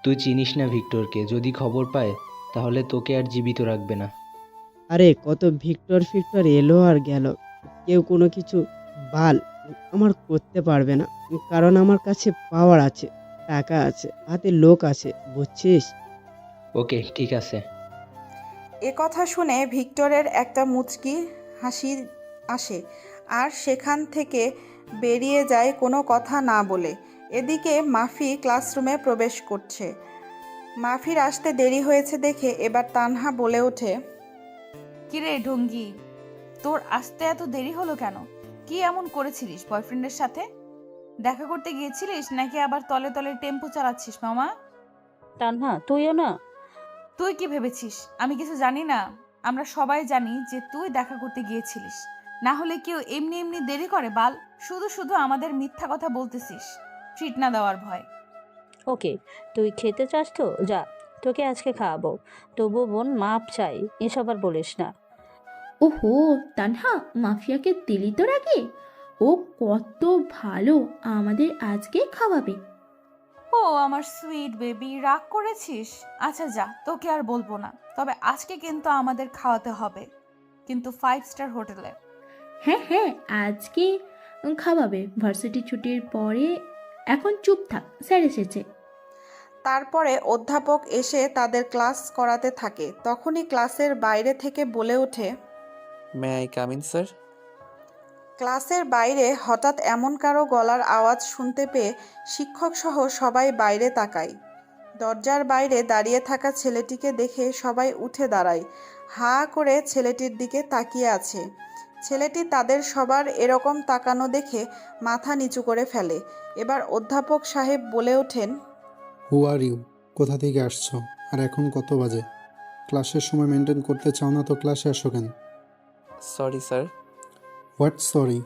তুই চিনিস না ভিক্টরকে, যদি খবর পায় তাহলে তোকে আর জীবিত রাখবে না। আরে কত ভিক্টর এলো আর গেল, কেউ কোনো কিছু বাল আমার করতে পারবে না, কারণ আমার কাছে পাওয়ার আছে, টাকা আছে, হাতে লোক আছে, বুঝছিস? ওকে, ঠিক আছে। এ কথা শুনে ভিক্টরের একটা মুচকি হাসি আসে আর সেখান থেকে বেরিয়ে যায় কোনো কথা না বলে। এদিকে মাফি ক্লাসরুমে প্রবেশ করছে। মাফির আসতে দেরি হয়েছে দেখে এবার তানহা বলে ওঠে, কিরে ঢঙ্গি, তোর আসতে এত দেরি হলো কেন? কি এমন করেছিলিস বয়ফ্রেন্ডের সাথে? দেখা করতে গিয়েছিলিস নাকি আবার তলে তলে টেম্পো চালাচ্ছিস মামা? তানহা, তুইও না? তুই কি ভেবেছিস আমি কিছু জানি না? আমরা সবাই জানি যে তুই দেখা করতে গিয়েছিলিস। না হলে কেউ এমনি এমনি দেরি করে বাল? শুধু শুধু আমাদের মিথ্যা কথা বলতেছিস ট্রিট না দেওয়ার ভয়। ওকে, তুই খেতে চাস তো যা, তোকে আজকে খাওয়াবো। তবু বোন মাপ চাই, এসব আর বলিস না। ওহো, তানহা, মাফিয়াকে দিলি তোর আগে? ও কত ভালো, আমাদের আজকে খাওয়াবে। ও আমার সুইট বেবি, রাগ করেছিস? আচ্ছা যা, তোকে আর বলবো না। তবে আজকে কিন্তু আমাদের খাওয়াতে হবে, কিন্তু 5 স্টার হোটেলে। হ্যাঁ হ্যাঁ, আজকে খাওয়াবে ভার্সিটি ছুটির পরে। এখন চুপ থাক, স্যার এসেছে। তারপরে অধ্যাপক এসে তাদের ক্লাস করাতে থাকে। তখনই ক্লাসের বাইরে থেকে বলে ওঠে, may I come in sir? ক্লাসের বাইরে হঠাৎ এমন কারো গলার আওয়াজ শুনতে পেয়ে শিক্ষক সহ সবাই বাইরে তাকায়। দরজার বাইরে দাঁড়িয়ে থাকা ছেলেটিকে দেখে সবাই উঠে দাঁড়ায়। হাঁ করে ছেলেটির দিকে তাকিয়ে আছে। ছেলেটি তাদের সবার এরকম তাকানো দেখে মাথা নিচু করে ফেলে। এবার অধ্যাপক সাহেব বলে ওঠেন, হু আর ইউ? কোথা থেকে আসছো? আর এখন কত বাজে? ক্লাসের সময় মেনটেন করতে চাও না তো ক্লাসে আসো কেন? Sorry sir. What sorry?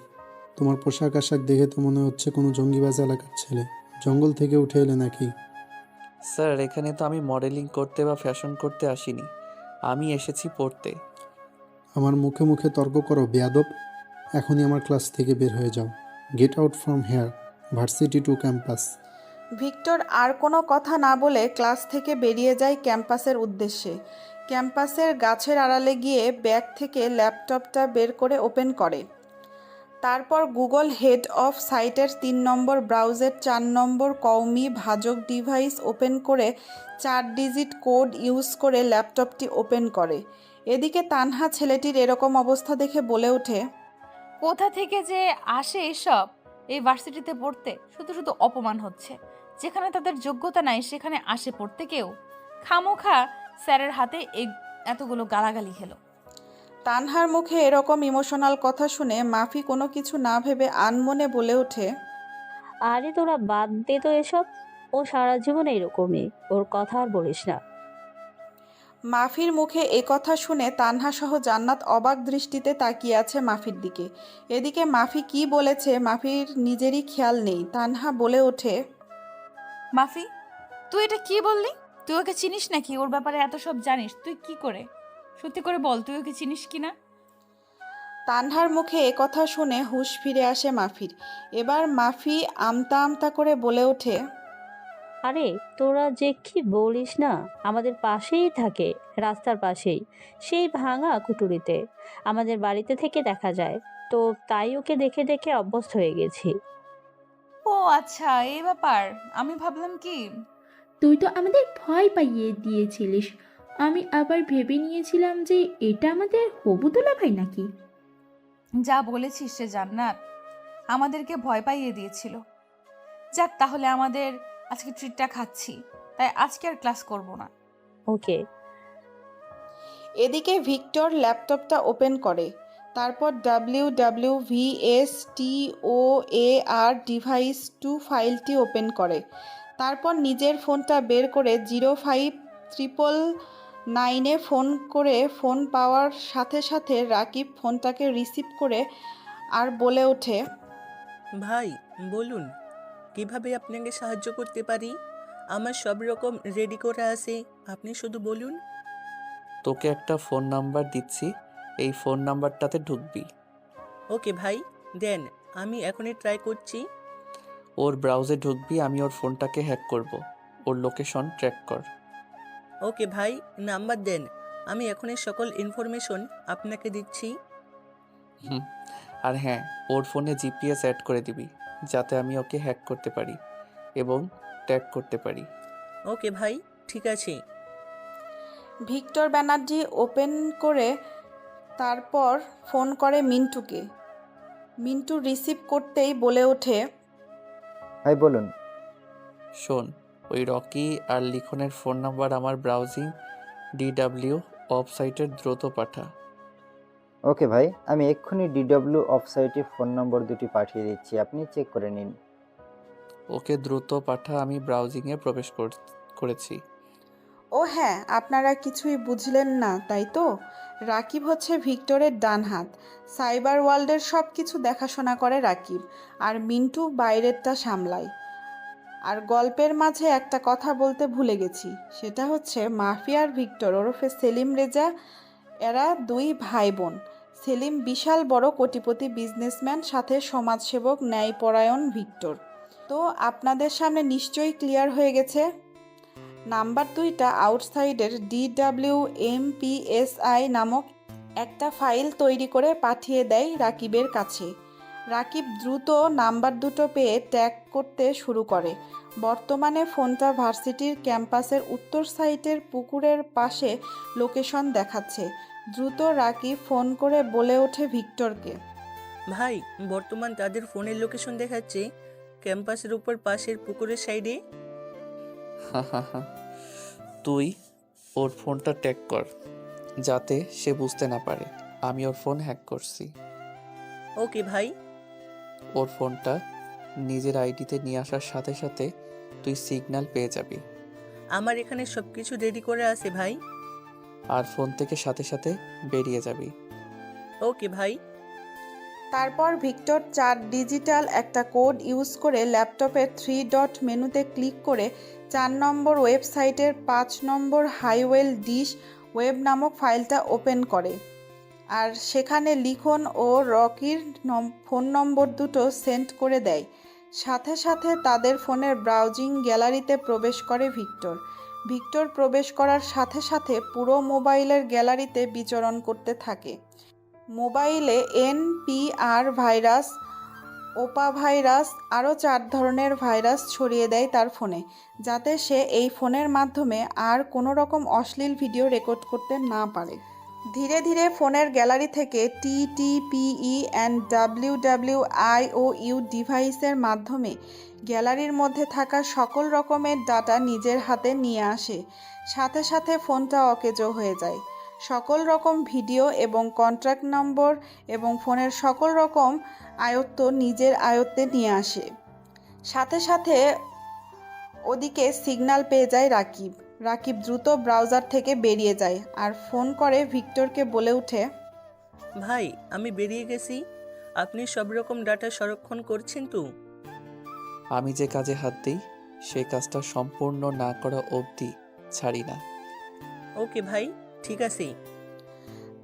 তোমার পোশাক আশাক দেখে তো মনে হচ্ছে কোনো জঙ্গিবাজ এলাকার ছেলে। জঙ্গল থেকে উঠে এলে নাকি? স্যার, এখানে তো আমি মডেলিং করতে বা ফ্যাশন করতে আসিনি, আমি এসেছি পড়তে। আমার মুখে মুখে তর্ক করো বেয়াদব! এখনই আমার ক্লাস থেকে বের হয়ে যাও। Get out from here, varsity to campus. Victor আর কোনো কথা না বলে ক্লাস থেকে বেরিয়ে যায় ক্যাম্পাসের উদ্দেশ্যে। ক্যাম্পাসের গাছের আড়ালে গিয়ে ব্যাগ থেকে ল্যাপটপটা বের করে ওপেন করে। তারপর গুগল হেড অফ সাইটের 3 নম্বর ব্রাউজের 4 নম্বর কওমি ভাজক ডিভাইস ওপেন করে 4 ডিজিট কোড ইউজ করে ল্যাপটপটি ওপেন করে। এদিকে তানহা ছেলেটির এরকম অবস্থা দেখে বলে ওঠে, কোথা থেকে যে আসে এসব এই ভার্সিটিতে পড়তে? শুধু শুধু অপমান হচ্ছে। যেখানে তাদের যোগ্যতা নাই সেখানে আসে পড়তে কেউ? খামোখা স্যারের হাতে এতগুলো গালাগালি খেলো। তানহার মুখে এরকম ইমোশনাল কথা শুনে মাফি কোনো কিছু না ভেবে আনমনে বলে ওঠে, আরে তোরা বাদ দে তো এসব। ও সারা জীবন এরকমই, ওর কথা আর বলিস না। মাফির মুখে এ কথা শুনে তানহা সহ জান্নাত অবাক দৃষ্টিতে তাকিয়ে আছে মাফির দিকে। এদিকে মাফি কি বলেছে মাফির নিজেরই খেয়াল নেই। তানহা বলে ওঠে, মাফি, তুই এটা কি বললি? তুই ওকে চিনিস নাকি? ওর ব্যাপারে এত সব জানিস তুই কি করে? সত্যি করে বল, তুই ওকে চিনিস কিনা? তানহার মুখে এ কথা শুনে হুঁশ ফিরে আসে মাফির। এবার মাফি আমতা আমতা করে বলে ওঠে, আরে তোরা যে কি বলিস না, আমাদের পাশেই থাকে, রাস্তার পাশেই, সেই ভাঙা কুটুরিতে। আমাদের বাড়িতে থেকে দেখা যায়, তো তাই ওকে দেখে দেখে অভ্যস্ত হয়ে গেছি। ও আচ্ছা, এই ব্যাপার। আমি ভাবলাম কি। তুই তো আমাদের ভয় পাইয়ে দিয়েছিলিস, আমি আবার ভেবে নিয়েছিলাম যে এটা আমাদের হবু দুলাভাই নাকি। যা বলেছিস সে জান্নাত, আমাদেরকে ভয় পাইয়ে দিয়েছিল। যাক, তাহলে আমাদের আজকে ট্রিটটা খাচ্ছি, তাই আজকে আর ক্লাস করব না। ওকে। এদিকে ভিক্টর ল্যাপটপটা ওপেন করে। তারপর WWVSTOAR ডিভাইস 2 ফাইলটি ওপেন করে। তারপর নিজের ফোনটা বের করে 0599-এ ফোন করে ফোন পাওয়ার সাথে সাথে রাকিব ফোনটাকে রিসিভ করে আর বলে ওঠে, ভাই বলুন, কিভাবে আপনাকে সাহায্য করতে পারি? আমার সব রকম রেডি করা আছে, আপনি শুধু বলুন। তোকে একটা ফোন নাম্বার দিচ্ছি, এই ফোন নাম্বারটাতে ঢুকবি। ওকে ভাই, দেন, আমি এখনই ট্রাই করছি। ওর ব্রাউজে ঢুকবি, আমি ওর ফোনটাকে হ্যাক করব। ওর লোকেশন ট্র্যাক কর। ওকে ভাই, নাম্বার দেন, আমি এখনই সকল ইনফরমেশন আপনাকে দিচ্ছি। হুম, আর হ্যাঁ, ওর ফোনে জিপিএস অ্যাড করে দিবি, যাতে আমি ওকে হ্যাক করতে পারি এবং ট্র্যাক করতে পারি। ওকে ভাই, ঠিক আছে। ভিক্টর ব্যানার্জি ওপেন করে তারপর ফোন করে মিন্টুকে। মিন্টু রিসিভ করতেই বলে ওঠে, ভাই বলুন। শোন, ওই রকি আর লিখনের ফোন নাম্বার আমার ব্রাউজিং ডিডাব্লিউ ওয়েবসাইটের দ্রুত পাঠা। ওকে ভাই, আমি এক্ষুনি ডিডব্লিউ অফসাইটে ফোন নম্বর দুটি পাঠিয়ে দিচ্ছি, আপনি চেক করে নিন। ওকে দ্রুত পাঠা, আমি ব্রাউজিংয়ে প্রবেশ করেছি। ও হ্যাঁ, আপনারা কিছুই বুঝলেন না তাই তো? রাকিব হচ্ছে ভিক্টরের ডান হাত। সাইবার ওয়ার্ল্ডের সব কিছু দেখাশোনা করে রাকিব, আর মিন্টু বাইরেরটা সামলায়। আর গল্পের মাঝে একটা কথা বলতে ভুলে গেছি, সেটা হচ্ছে মাফিয়ার ভিক্টর ওরফে সেলিম রেজা, এরা দুই ভাই বোন। সেলিম বিশাল বড় কোটিপতি বিজনেসম্যান, সাথে সমাজসেবক ন্যায়পরায়ণ ভিক্টর। তো আপনাদের সামনে নিশ্চয়ই ক্লিয়ার হয়ে গেছে। নাম্বার দুইটা আউটসাইডের DWMPSI নামক একটা ফাইল তৈরি করে পাঠিয়ে দেয় রাকিবের কাছে। রাকিব দ্রুত নাম্বার দুটো পেয়ে ট্যাগ করতে শুরু করে। বর্তমানে ফোনটা ভার্সিটির ক্যাম্পাসের উত্তর সাইডের পুকুরের পাশে লোকেশন দেখাচ্ছে। দ্রুত রাকিব ফোন করে বলে ওঠে ভিক্টরকে, ভাই, বর্তমান তাদের ফোনের লোকেশন দেখাচ্ছে ক্যাম্পাসের উপর পাশের পুকুরের সাইডে। তুই ওর ফোনটা ট্যাগ কর, যাতে সে বুঝতে না পারে আমি ওর ফোন হ্যাক করছি। ওকে ভাই। ওর ফোনটা নিজের আইডিতে নিয়ে আসার সাথে সাথে তুই সিগন্যাল পেয়ে যাবি, আমার এখানে সব কিছু রেডি করে আছে ভাই। আর ফোন থেকে সাথে সাথে বেরিয়ে যাবি। ওকে ভাই। তারপর ভিক্টর 4 ডিজিটাল একটা কোড ইউজ করে ল্যাপটপের 3 ডট মেনুতে ক্লিক করে 4 নম্বর ওয়েবসাইটের 5 নম্বর হাইওয়েল ডিশ ওয়েব নামক ফাইলটা ওপেন করে, আর সেখানে লিখন ও রকির ফোন নম্বর দুটো সেন্ড করে দেয়। সাথে সাথে তাদের ফোনের ব্রাউজিং গ্যালারিতে প্রবেশ করে ভিক্টর। ভিক্টর প্রবেশ করার সাথে সাথে পুরো মোবাইলের গ্যালারিতে বিচরণ করতে থাকে। মোবাইলে NPR ভাইরাস, ওপা ভাইরাস, আরও 4 ধরনের ভাইরাস ছড়িয়ে দেয় তার ফোনে, যাতে সে এই ফোনের মাধ্যমে আর কোনো রকম অশ্লীল ভিডিও রেকর্ড করতে না পারে। ধীরে ধীরে ফোনের গ্যালারি থেকে TTPE and WWIOU ডিভাইসের মাধ্যমে গ্যালারির মধ্যে থাকা সকল রকমের ডাটা নিজের হাতে নিয়ে আসে। সাথে সাথে ফোনটা অকেজো হয়ে যায়। সকল রকম ভিডিও এবং কন্ট্যাক্ট নম্বর এবং ফোনের সকল রকম আয়ত্ত নিজের আয়ত্তে নিয়ে আসে। সাথে সাথে ওদিকে সিগন্যাল পেয়ে যায় রাকিব। রাকিব দ্রুত ব্রাউজার থেকে বেরিয়ে যায় আর ফোন করে ভিক্টরকে বলে ওঠে, ভাই, আমি বেরিয়ে গেছি। আপনি সব রকম ডাটা সংরক্ষণ করছেন তো? আমি যে কাজে হাত দিই সেই কাজটা সম্পূর্ণ না করা অবধি ছাড়ি না। ওকে ভাই, ঠিক আছে।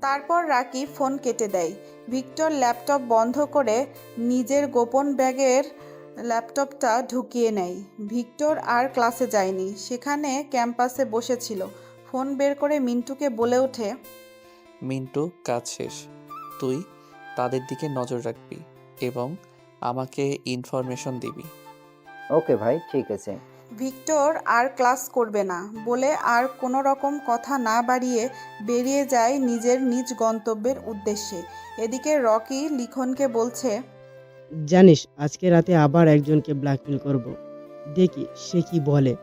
তারপর রাকিব ফোন কেটে দেয়। ভিক্টর ল্যাপটপ বন্ধ করে নিজের গোপন ব্যাগের ল্যাপটপটা ঢুকিয়ে নেয়। ভিক্টর আর ক্লাসে যায়নি, সেখানে ক্যাম্পাসে বসেছিল। ফোন বের করে মিন্টুকে বলে ওঠে, মিন্টু, কাজ শেষ। তুই তাদের দিকে নজর রাখবি এবং আমাকে ইনফরমেশন দিবি। ওকে ভাই, ঠিক আছে। ভিক্টর আর ক্লাস করবে না বলে আর কোনো রকম কথা না বাড়িয়ে বেরিয়ে যায় নিজের নিজ গন্তব্যের উদ্দেশ্যে। এদিকে রকি লিখনকে বলছে, জানিস আজকে রাতে আবার একজনকে ব্ল্যাকমেল করব। দেখি সে কি বলে।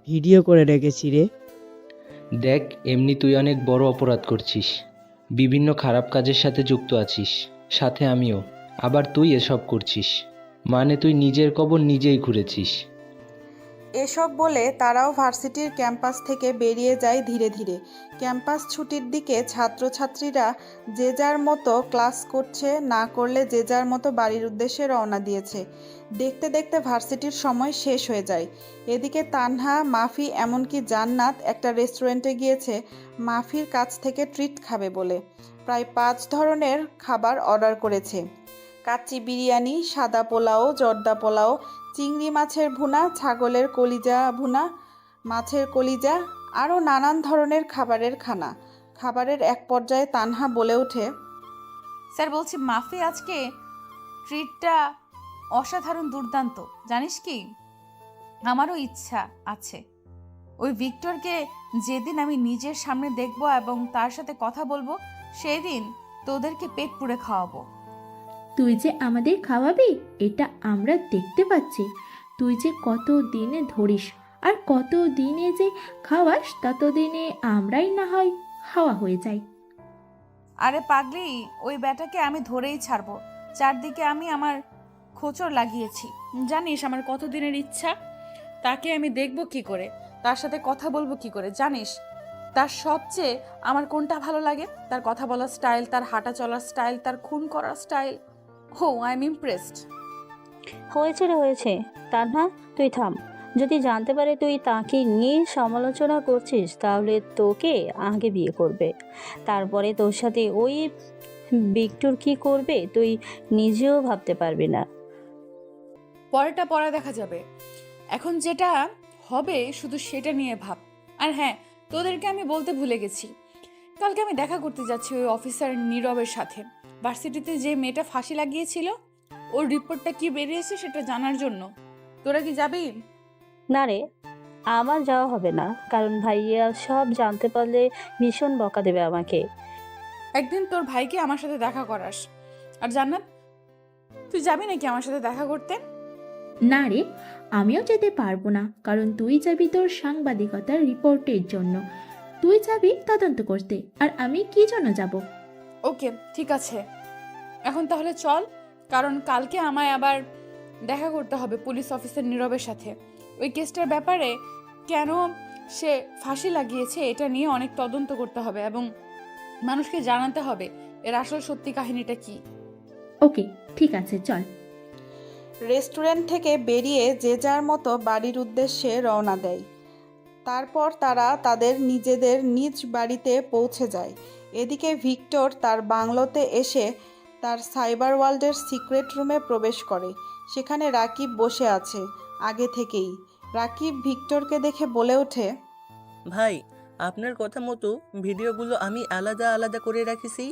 ভিডিও করে রেখেছি রে। দেখ, এমনি তুই অনেক বড় অপরাধ করছিস, বিভিন্ন খারাপ কাজের সাথে যুক্ত আছিস, সাথে আমিও। আবার তুই এসব করছিস, মানে তুই নিজের কবর নিজেই ঘুরেছিস। এসব বলে তারাও ভার্সিটির ক্যাম্পাস থেকে বেরিয়ে যায় ধীরে ধীরে। ক্যাম্পাস ছুটির দিকে ছাত্রছাত্রীরা যে যার মতো ক্লাস করছে, না করলে যে যার মতো বাড়ির উদ্দেশ্যে রওনা দিয়েছে। দেখতে দেখতে ভার্সিটির সময় শেষ হয়ে যায়। এদিকে তানহা, মাফি, এমনকি জান্নাত একটা রেস্টুরেন্টে গিয়েছে মাফির কাছ থেকে ট্রিট খাবে বলে। প্রায় 5 ধরনের খাবার অর্ডার করেছে। কাচ্চি বিরিয়ানি, সাদা পোলাও, জর্দা পোলাও, চিংড়ি মাছের ভুনা, ছাগলের কলিজা ভুনা, মাছের কলিজা, আরও নানান ধরনের খাবারের খানা। খাবারের এক পর্যায়ে তানহা বলে ওঠে, স্যার বলছি মাফি, আজকে ট্রিটটা অসাধারণ দুর্দান্ত। জানিস কি, আমারও ইচ্ছা আছে ওই ভিক্টরকে যেদিন আমি নিজের সামনে দেখব এবং তার সাথে কথা বলবো, সেই দিন তোদেরকে পেট পুড়ে খাওয়াবো। তুই যে আমাদের খাওয়াবি এটা আমরা দেখতে পাচ্ছি। তুই যে কত দিনে ধরিস আর কত দিনে যে খাওয়াস, ততদিনে আমরাই না হয় হাওয়া হয়ে যাই। আরে পাগলি, ওই ব্যাটাকে আমি ধরেই ছাড়বো। চারদিকে আমি আমার খোঁচর লাগিয়েছি। জানিস আমার কত দিনের ইচ্ছা, তাকে আমি দেখব কি করে, তার সাথে কথা বলবো কি করে। জানিস তার সবচেয়ে আমার কোনটা ভালো লাগে? তার কথা বলার স্টাইল, তার হাঁটা চলার স্টাইল, তার খুন করার স্টাইল। হো, আই এম ইমপ্রেসড। হয়েছে রে হয়েছে, তানহা তুই থাম। যদি জানতে পারে তুই তাকে নিয়ে সমালোচনা করছিস তাহলে তোকে আগে বিয়ে করবে, তারপরে তোর সাথে ওই ভিক্টর কি করবে তুই নিজেও ভাবতে পারবি না। পরেরটা পরে দেখা যাবে, এখন যেটা হবে শুধু সেটা নিয়ে ভাব। আর হ্যাঁ, তোদেরকে আমি বলতে ভুলে গেছি, কালকে আমি দেখা করতে যাচ্ছি ওই অফিসার নীরবের সাথে। ভার্সিটিতে যে মেয়েটা ফাঁসি লাগিয়েছিল, ওর রিপোর্টটা কি বেরিয়েছে সেটা জানার জন্য। তোরা কি যাবি? না রে, আমার যাওয়া হবে না, কারণ ভাইয়া সব জানতে পারলে ভীষণ বকা দেবে আমাকে। একদিন তোর ভাইকে আমার সাথে দেখা করাস। আর জান্নাত, তুই যাবি নাকি আমার সাথে দেখা করতে? না রে, আমিও যেতে পারবো না, কারণ তুই যাবি তোর সাংবাদিকতার রিপোর্টের জন্য। তুই যাবি তদন্ত করতে, আর আমি কি জন্য যাব? ওকে, ঠিক আছে, এখন তাহলে চল, কারণ কালকে আমায় আবার দেখা করতে হবে পুলিশ অফিসার নীরবের সাথে। ওই কেসটার ব্যাপারে কেন সে ফাঁসি লাগিয়েছে এটা নিয়ে অনেক তদন্ত করতে হবে এবং মানুষকে জানাতে হবে এর আসল সত্যি কাহিনীটা কি। ওকে, ঠিক আছে, চল। রেস্টুরেন্ট থেকে বেরিয়ে যে যার মতো বাড়ির উদ্দেশ্যে রওনা দেয়। তারপর তারা তাদের নিজেদের নিজ বাড়িতে পৌঁছে যায়। এদিকে ভিক্টর তার বাংলোতে এসে তার সাইবার ওয়ার্ল্ডের সিক্রেট রুমে প্রবেশ করে। সেখানে রাকিব বসে আছে আগে থেকেই। রাকিব ভিক্টরকে দেখে বলে ওঠে, ভাই, আপনার কথা মতো ভিডিওগুলো আমি আলাদা আলাদা করে রাখিছি।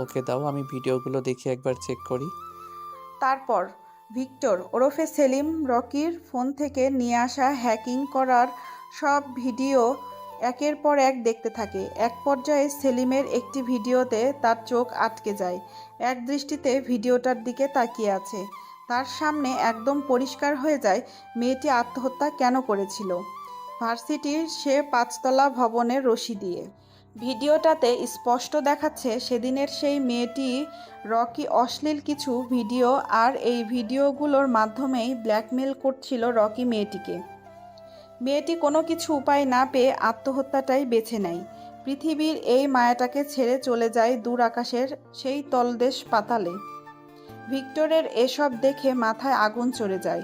ওকে দাও, আমি ভিডিওগুলো দেখে একবার চেক করি। তারপর ভিক্টর ওরফে সেলিম রকির ফোন থেকে নিয়ে আসা হ্যাকিং করার সব ভিডিও একের পর এক দেখতে থাকে। এক পর্যায়ে সেলিমের একটি ভিডিওতে তার চোখ আটকে যায়। এক দৃষ্টিতে ভিডিওটার দিকে তাকিয়ে আছে। তার সামনে একদম পরিষ্কার হয়ে যায় মেয়েটি আত্মহত্যা কেন করেছিল। ভার্সিটির সে 5তলা ভবনের রশি দিয়ে। ভিডিওটাতে স্পষ্ট দেখাচ্ছে সেদিনের সেই মেয়েটি রকি অশ্লীল কিছু ভিডিও আর এই ভিডিওগুলোর মাধ্যমেই ব্ল্যাকমেল করছিল রকি মেয়েটিকে। মেয়েটি কোনো কিছু উপায় না পেয়ে আত্মহত্যাটাই বেছে নেয়। পৃথিবীর এই মায়াটাকে ছেড়ে চলে যায় দূর আকাশের সেই তলদেশ পাতালে। ভিক্টরের এসব দেখে মাথায় আগুন চড়ে যায়।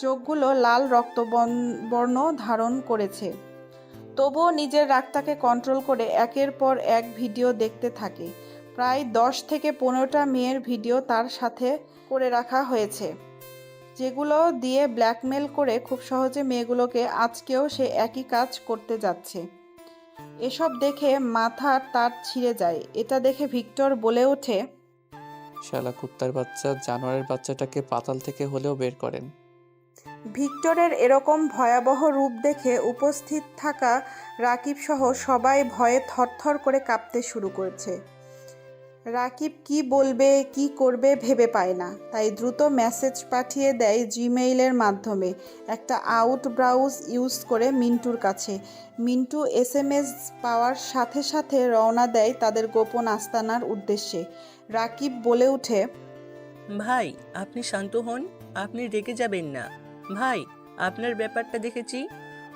চোখগুলো লাল রক্তবর্ণ ধারণ করেছে। তবুও নিজের রাগটাকে কন্ট্রোল করে একের পর এক ভিডিও দেখতে থাকে। প্রায় 10 থেকে 15টা মেয়ের ভিডিও তার সাথে করে রাখা হয়েছে, যেগুলো দিয়ে ব্ল্যাকমেল করে খুব সহজে মেয়েগুলোকে আজকেও সে একই কাজ করতে যাচ্ছে। এসব দেখে মাথা তার ছিঁড়ে যায়। এটা দেখে ভিক্টর বলে ওঠে, শালা কুত্তার বাচ্চা, জানোয়ারের বাচ্চাটাকে পাতাল থেকে হলেও বের করেন। ভিক্টরের এরকম ভয়াবহ রূপ দেখে উপস্থিত থাকা রাকিব সহ সবাই ভয়ে থরথর করে কাঁপতে শুরু করেছে। রাকিব কি বলবে কি করবে ভেবে পায় না, তাই দ্রুত মেসেজ পাঠিয়ে দেয় জিমেইলের মাধ্যমে একটা আউট ব্রাউজ ইউজ করে মিন্টুর কাছে। মিন্টু SMS পাওয়ার সাথে সাথে রওনা দেয় তাদের গোপন আস্তানার উদ্দেশ্যে। রাকিব বলে ওঠে, ভাই, আপনি শান্ত হন, আপনি রেগে যাবেন না। ভাই, আপনার ব্যাপারটা দেখেছি,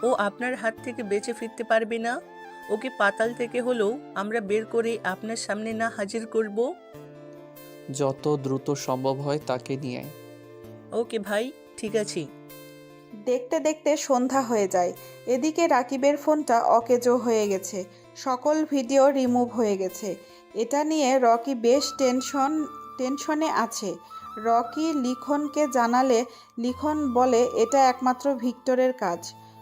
ও আপনার হাত থেকে বেঁচে ফিরতে পারবে না। ওকে পাতাল থেকে হলেও আমরা বের করে আপনার সামনে না হাজির করব। যত দ্রুত সম্ভব হয় তাকে নিয়ে আয়। ওকে ভাই, ঠিক আছে। দেখতে দেখতে সন্ধ্যা হয়ে যায়। এদিকে রাকিবের ফোনটা অকেজো হয়ে গেছে, সকল ভিডিও রিমুভ হয়ে গেছে। এটা নিয়ে রকি বেশ টেনশনে আছে। রকি লিখনকে জানালে লিখন বলে এটা একমাত্র ভিক্টরের কাজ।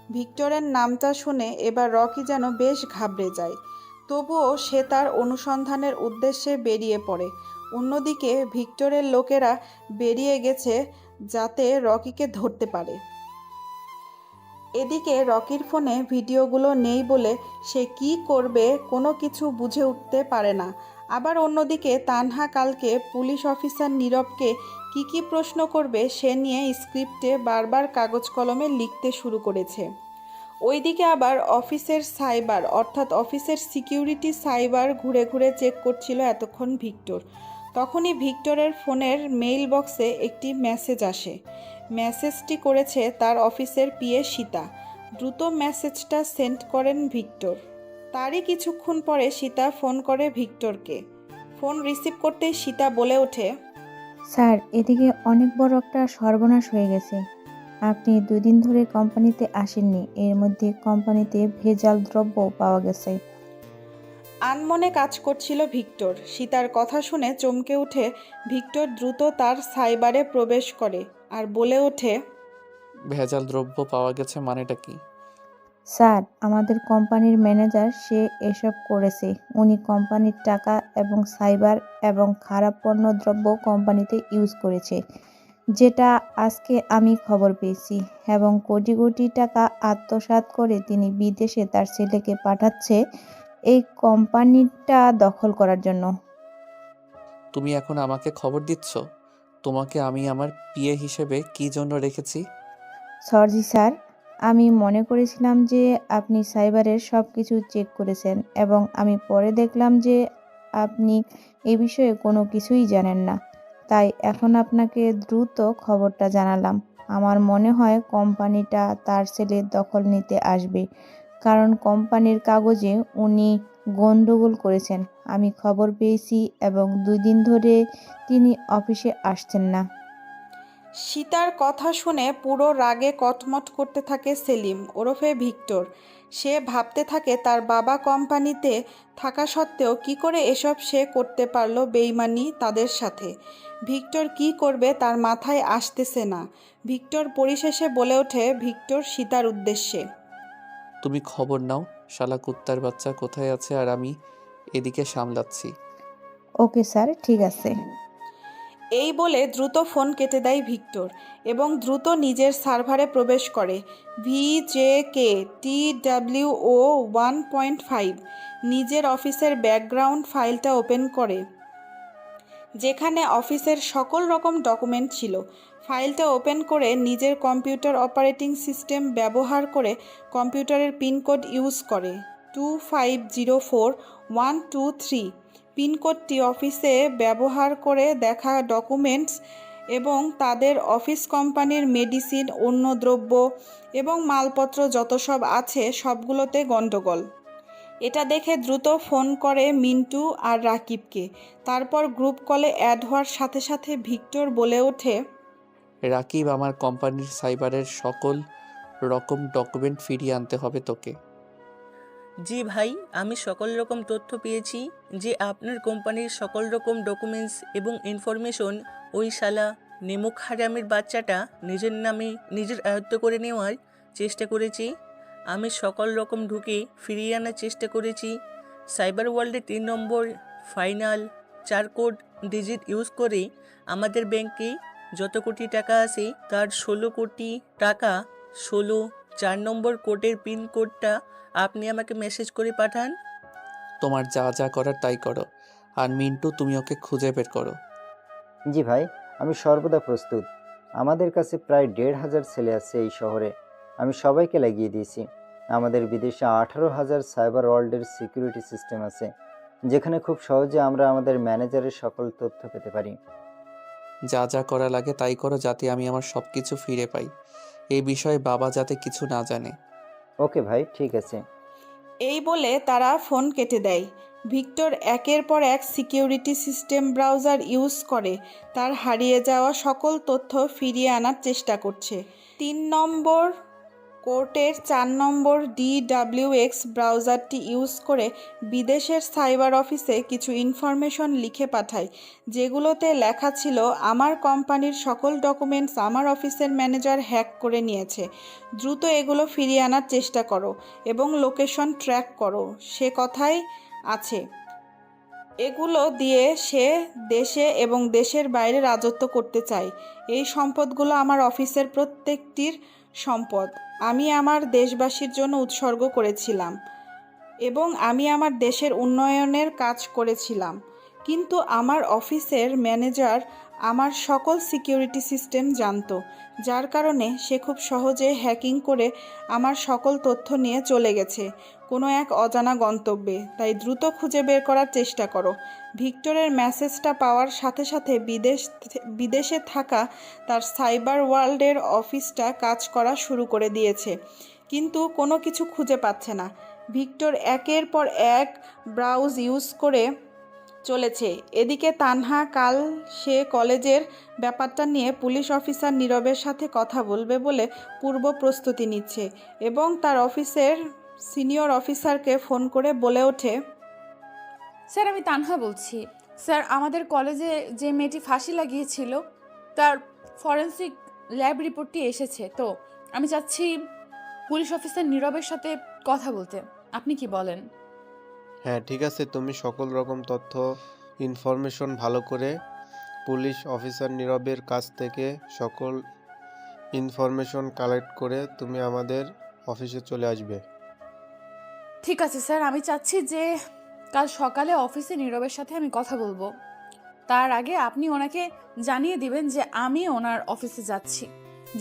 ভিক্টরের নামটা শুনে এবার রকি যেন বেশ ঘাবড়ে যায়। তবুও সে তার অনুসন্ধানের উদ্দেশ্যে বেরিয়ে পড়ে। অন্যদিকে ভিক্টরের লোকেরা বেরিয়ে গেছে যাতে রকিকে ধরতে পারে। এদিকে রকির ফোনে ভিডিওগুলো নেই বলে সে কি করবে কোনো কিছু বুঝে উঠতে পারে না। আবার অন্যদিকে তানহা কালকে পুলিশ অফিসার নীরবকে কি প্রশ্ন করবে সে নিয়ে স্ক্রিপ্টে বারবার কাগজ কলমে লিখতে শুরু করেছে। ওইদিকে আবার অফিসের সাইবার অর্থাৎ অফিসের সিকিউরিটি সাইবার ঘুরে ঘুরে চেক করছিল এতক্ষণ ভিক্টর। তখনই ভিক্টরের ফোনের মেইল বক্সে একটি মেসেজ আসে। মেসেজটি করেছে তার অফিসের পিএ সীতা। দ্রুত মেসেজটা সেন্ড করেন ভিক্টর। তারই কিছুক্ষণ পরে সীতা ফোন করে ভিক্টরকে। ফোন রিসিভ করতেই সীতা বলে ওঠে, স্যার, এদিকে অনেক বড় একটা সর্বনাশ হয়ে গেছে। আপনি 2 দিন ধরে কোম্পানিতে আসেননি, এর মধ্যে কোম্পানিতে ভেজাল দ্রব্য পাওয়া গেছে। আনমনে কাজ করছিল ভিক্টর। সীতার কথা শুনে চমকে উঠে ভিক্টর দ্রুত তার সাইবারে প্রবেশ করে আর বলে ওঠে, ভেজাল দ্রব্য পাওয়া গেছে মানেটা কি? স্যার, আমাদের কোম্পানির ম্যানেজার সে এসব করেছে। উনি কোম্পানির টাকা এবং সাইবার এবং খারাপ পণ্য দ্রব্য কোম্পানিতে ইউজ করেছে, যেটা আজকে আমি খবর পেয়েছি, এবং কোটি কোটি টাকা আত্মসাৎ করে তিনি বিদেশে তার ছেলেকে পাঠাচ্ছে এই কোম্পানিটা দখল করার জন্য। তুমি এখন আমাকে খবর দিচ্ছ? তোমাকে আমি আমার পিএ হিসেবে কি জন্য রেখেছি? সরি স্যার, আমি মনে করেছিলাম যে আপনি সাইবারের সব কিছু চেক করেছেন, এবং আমি পরে দেখলাম যে আপনি এ বিষয়ে কোনো কিছুই জানেন না। তাই এখন আপনাকে দ্রুত খবরটা জানালাম। আমার মনে হয় কোম্পানিটা তার ছেলের দখল নিতে আসবে, কারণ কোম্পানির কাগজে উনি গন্ডগোল করেছেন। আমি খবর পেয়েছি এবং 2 দিন ধরে তিনি অফিসে আসছেন না। সীতার কথা শুনে পুরো রাগে কটমট করতে থাকে সেলিম ওরফে ভিক্টর। সে ভাবতে থাকে তার বাবা কোম্পানিতে থাকা সত্ত্বেও কি করে এসব সে করতে পারলো বেইমানি তাদের সাথে। ভিক্টর কি করবে তার মাথায় আসতেছে না। ভিক্টর পরিশেষে বলে ওঠে ভিক্টর সীতার উদ্দেশ্যে, তুমি খবর নাও শালা কুত্তার বাচ্চা কোথায় আছে, আর আমি এদিকে সামলাচ্ছি। ওকে স্যার, ঠিক আছে। এই বলে দ্রুত ফোন কেটে দেয় ভিক্টর এবং দ্রুত নিজের সার্ভারে প্রবেশ করে। VJK TWO 1.5 নিজের অফিসের ব্যাকগ্রাউন্ড ফাইলটা ওপেন করে, যেখানে অফিসের সকল রকম ডকুমেন্ট ছিল। ফাইলটা ওপেন করে নিজের কম্পিউটার অপারেটিং সিস্টেম ব্যবহার করে কম্পিউটারের পিনকোড ইউজ করে 2504123। পিনকোডটি অফিসে ব্যবহার করে দেখা ডকুমেন্টস এবং তাদের অফিস কোম্পানির মেডিসিন, অন্য দ্রব্য এবং মালপত্র যত সব আছে সবগুলোতে গন্ডগোল। এটা দেখে দ্রুত ফোন করে মিন্টু আর রাকিবকে। তারপর গ্রুপ কলে অ্যাড হওয়ার সাথে সাথে ভিক্টর বলে ওঠে, রাকিব, আমার কোম্পানির সাইবারের সকল রকম ডকুমেন্ট ফিরিয়ে আনতে হবে তোকে। জি ভাই, আমি সকল রকম তথ্য পেয়েছি যে আপনার কোম্পানির সকল রকম ডকুমেন্টস এবং ইনফরমেশন ওই শালা নেমুক হারামের বাচ্চাটা নিজের নামে নিজের আয়ত্ত করে নেওয়ার চেষ্টা করেছি। আমি সকল রকম ঢুকে ফিরিয়ে আনার চেষ্টা করেছি। সাইবার ওয়ার্ল্ডে 3 নম্বর ফাইনাল 4 কোড ডিজিট ইউজ করে আমাদের ব্যাংকে যত কোটি টাকা আছে তার 16 কোটি টাকা 4 নম্বর কোডের পিন কোডটা আপনি আমাকে মেসেজ করে পাঠান। তোমার যা যা করার তাই করো, আর মিন্টু তুমি ওকে খুঁজে বের করো। জি ভাই, আমি সর্বদা প্রস্তুত। আমাদের কাছে প্রায় 1,500 ছেলে আছে এই শহরে। আমি সবাইকে লাগিয়ে দিয়েছি। আমাদের বিদেশে 18,000 সাইবার ওয়ার্ল্ডের সিকিউরিটি সিস্টেম আছে, যেখানে খুব সহজে আমরা আমাদের ম্যানেজারের সকল তথ্য পেতে পারি। যা যা করা লাগে তাই করো, যাতে আমি আমার সব কিছু ফিরে পাই। এই বিষয়ে বাবা যাতে কিছু না জানে। ওকে ভাই, ঠিক আছে। এই বলে তারা ফোন কেটে দেয়। ভিক্টর একের পর এক সিকিউরিটি সিস্টেম ব্রাউজার ইউজ করে তার হারিয়ে যাওয়া সকল তথ্য ফিরিয়ে আনার চেষ্টা করছে। 3 নম্বর কোর্টের 4 নম্বর DWX ব্রাউজারটি ইউজ করে বিদেশের সাইবার অফিসে কিছু ইনফরমেশন লিখে পাঠায়, যেগুলোতে লেখা ছিল আমার কোম্পানির সকল ডকুমেন্টস আমার অফিসের ম্যানেজার হ্যাক করে নিয়েছে। দ্রুত এগুলো ফিরিয়ে আনার চেষ্টা করো এবং লোকেশন ট্র্যাক করো। সে কথায় আছে। এগুলো দিয়ে সে দেশে এবং দেশের বাইরে রাজত্ব করতে চায়। এই সম্পদগুলো আমার অফিসের প্রত্যেকটির সম্পদ। আমি আমার দেশবাসীর জন্য উৎসর্গ করেছিলাম এবং আমি আমার দেশের উন্নয়নের কাজ করেছিলাম। কিন্তু আমার অফিসের ম্যানেজার আমার সকল সিকিউরিটি সিস্টেম জানতো, যার কারণে সে খুব সহজে হ্যাকিং করে আমার সকল তথ্য নিয়ে চলে গেছে কোনো এক অজানা গন্তব্যে। তাই দ্রুত খুঁজে বের করার চেষ্টা করো। ভিক্টরের মেসেজটা পাওয়ার সাথে সাথে বিদেশে থাকা তার সাইবার ওয়ার্ল্ডের অফিসটা কাজ করা শুরু করে দিয়েছে, কিন্তু কোনো কিছু খুঁজে পাচ্ছে না। ভিক্টর একের পর এক ব্রাউজ ইউজ করে চলেছে। এদিকে তানহা কাল সে কলেজের ব্যাপারটা নিয়ে পুলিশ অফিসার নীরবের সাথে কথা বলবে বলে পূর্ব প্রস্তুতি নিচ্ছে এবং তার অফিসের সিনিয়র অফিসারকে ফোন করে বলে ওঠে, স্যার আমি তানহা বলছি। স্যার আমাদের কলেজে যে মেয়েটি ফাঁসি লাগিয়েছিল তার ফরেন্সিক ল্যাব রিপোর্টটি এসেছে, তো আমি চাচ্ছি পুলিশ অফিসার নীরবের সাথে কথা বলতে। আপনি কি বলেন? হ্যাঁ ঠিক আছে, তুমি সকল রকম তথ্য ইনফরমেশন ভালো করে পুলিশ অফিসার নীরবের কাছ থেকে সকল ইনফরমেশন কালেক্ট করে তুমি আমাদের অফিসে চলে আসবে। ঠিক আছে স্যার, আমি চাচ্ছি যে কাল সকালে অফিসে নীরবের সাথে আমি কথা বলবো। তার আগে আপনি ওনাকে জানিয়ে দিবেন যে আমি ওনার অফিসে যাচ্ছি।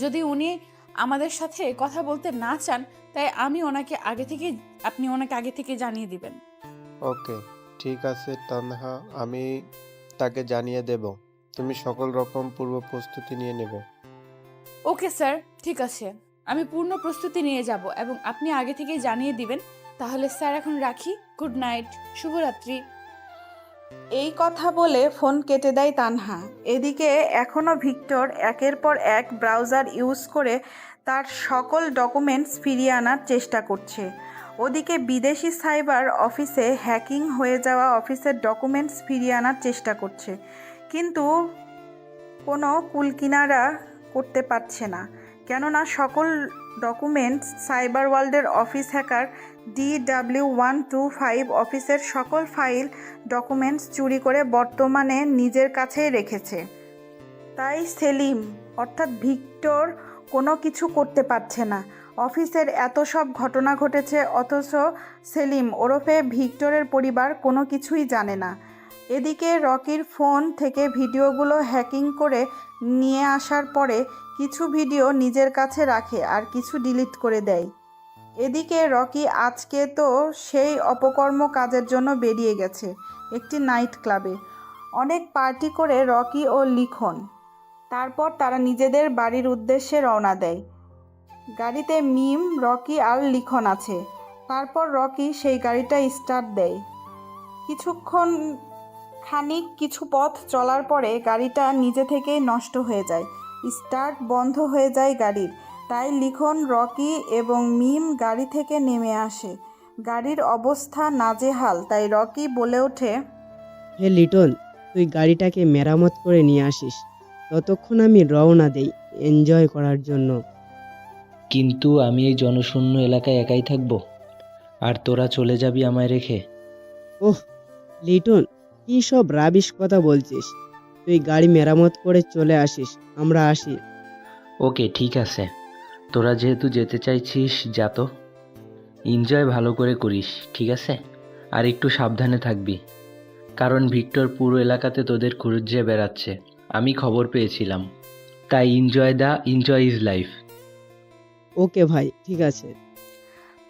যদি উনি আমাদের সাথে কথা বলতে না চান, তাই আপনি ওনাকে আগে থেকে জানিয়ে দিবেন। ওকে ঠিক আছে তানহা, আমি তাকে জানিয়ে দেব। তুমি সকল রকম পূর্ব প্রস্তুতি নিয়ে নেবে। ওকে স্যার, ঠিক আছে, আমি পূর্ণ প্রস্তুতি নিয়ে যাব এবং আপনি আগে থেকেই জানিয়ে দিবেন। তাহলে স্যার এখন রাখি। গুড নাইট, শুভরাত্রি। এই কথা বলে ফোন কেটে দেয় তানহা। এদিকে এখনও ভিক্টর একের পর এক ব্রাউজার ইউজ করে তার সকল ডকুমেন্টস ফিরিয়ে আনার চেষ্টা করছে। ওদিকে বিদেশি সাইবার অফিসে হ্যাকিং হয়ে যাওয়া অফিসের ডকুমেন্টস ফিরিয়ে আনার চেষ্টা করছে, কিন্তু কোনো কুলকিনারা করতে পারছে না, কেননা সকল ডকুমেন্টস সাইবার ওয়ার্ল্ডের অফিস হ্যাকার DW125 অফিসের সকল ফাইল ডকুমেন্টস চুরি করে বর্তমানে নিজের কাছেই রেখেছে। তাই সেলিম অর্থাৎ ভিক্টর কোনো কিছু করতে পারছে না। অফিসের এত সব ঘটনা ঘটেছে, অথচ সেলিম ওরফে ভিক্টরের পরিবার কোনো কিছুই জানে না। এদিকে রকির ফোন থেকে ভিডিওগুলো হ্যাকিং করে নিয়ে আসার পরে কিছু ভিডিও নিজের কাছে রাখে আর কিছু ডিলিট করে দেয়। এদিকে রকি আজকে তো সেই অপকর্ম কাজের জন্য বেরিয়ে গেছে একটি নাইট ক্লাবে। অনেক পার্টি করে রকি ও লিখন। তারপর তারা নিজেদের বাড়ির উদ্দেশ্যে রওনা দেয়। গাড়িতে মিম, রকি আর লিখন আছে। তারপর রকি সেই গাড়িটা স্টার্ট দেয়। কিছু পথ চলার পরে গাড়িটা নিজে থেকেই নষ্ট হয়ে যায়, স্টার্ট বন্ধ হয়ে যায় গাড়ির। তাই লিখন, রকি এবং মিম গাড়ি থেকে নেমে আসে। গাড়ির অবস্থা নাজেহাল, তাই রকি বলে ওঠে, হে লিটন, তুই গাড়িটাকে মেরামত করে নিয়ে আসিস, ততক্ষণ আমি রওনা দেই এনজয় করার জন্য। কিন্তু আমি এই জনশূন্য এলাকায় একাই থাকবো, আর তোরা চলে যাবি আমায় রেখে? ওহ লিটন, কী সব রাবিশ কথা বলছিস? তুই গাড়ি মেরামত করে চলে আসিস, আমরা আসি। ওকে ঠিক আছে, তোরা যেহেতু যেতে চাইছিস যা তো, এনজয় ভালো করে করিস, ঠিক আছে? আর একটু সাবধানে থাকবি, কারণ ভিক্টর পুরো এলাকাতে তোদের খুঁজে বেড়াচ্ছে, আমি খবর পেয়েছিলাম। তাই এনজয় ইজ লাইফ। ওকে ভাই, ঠিক আছে।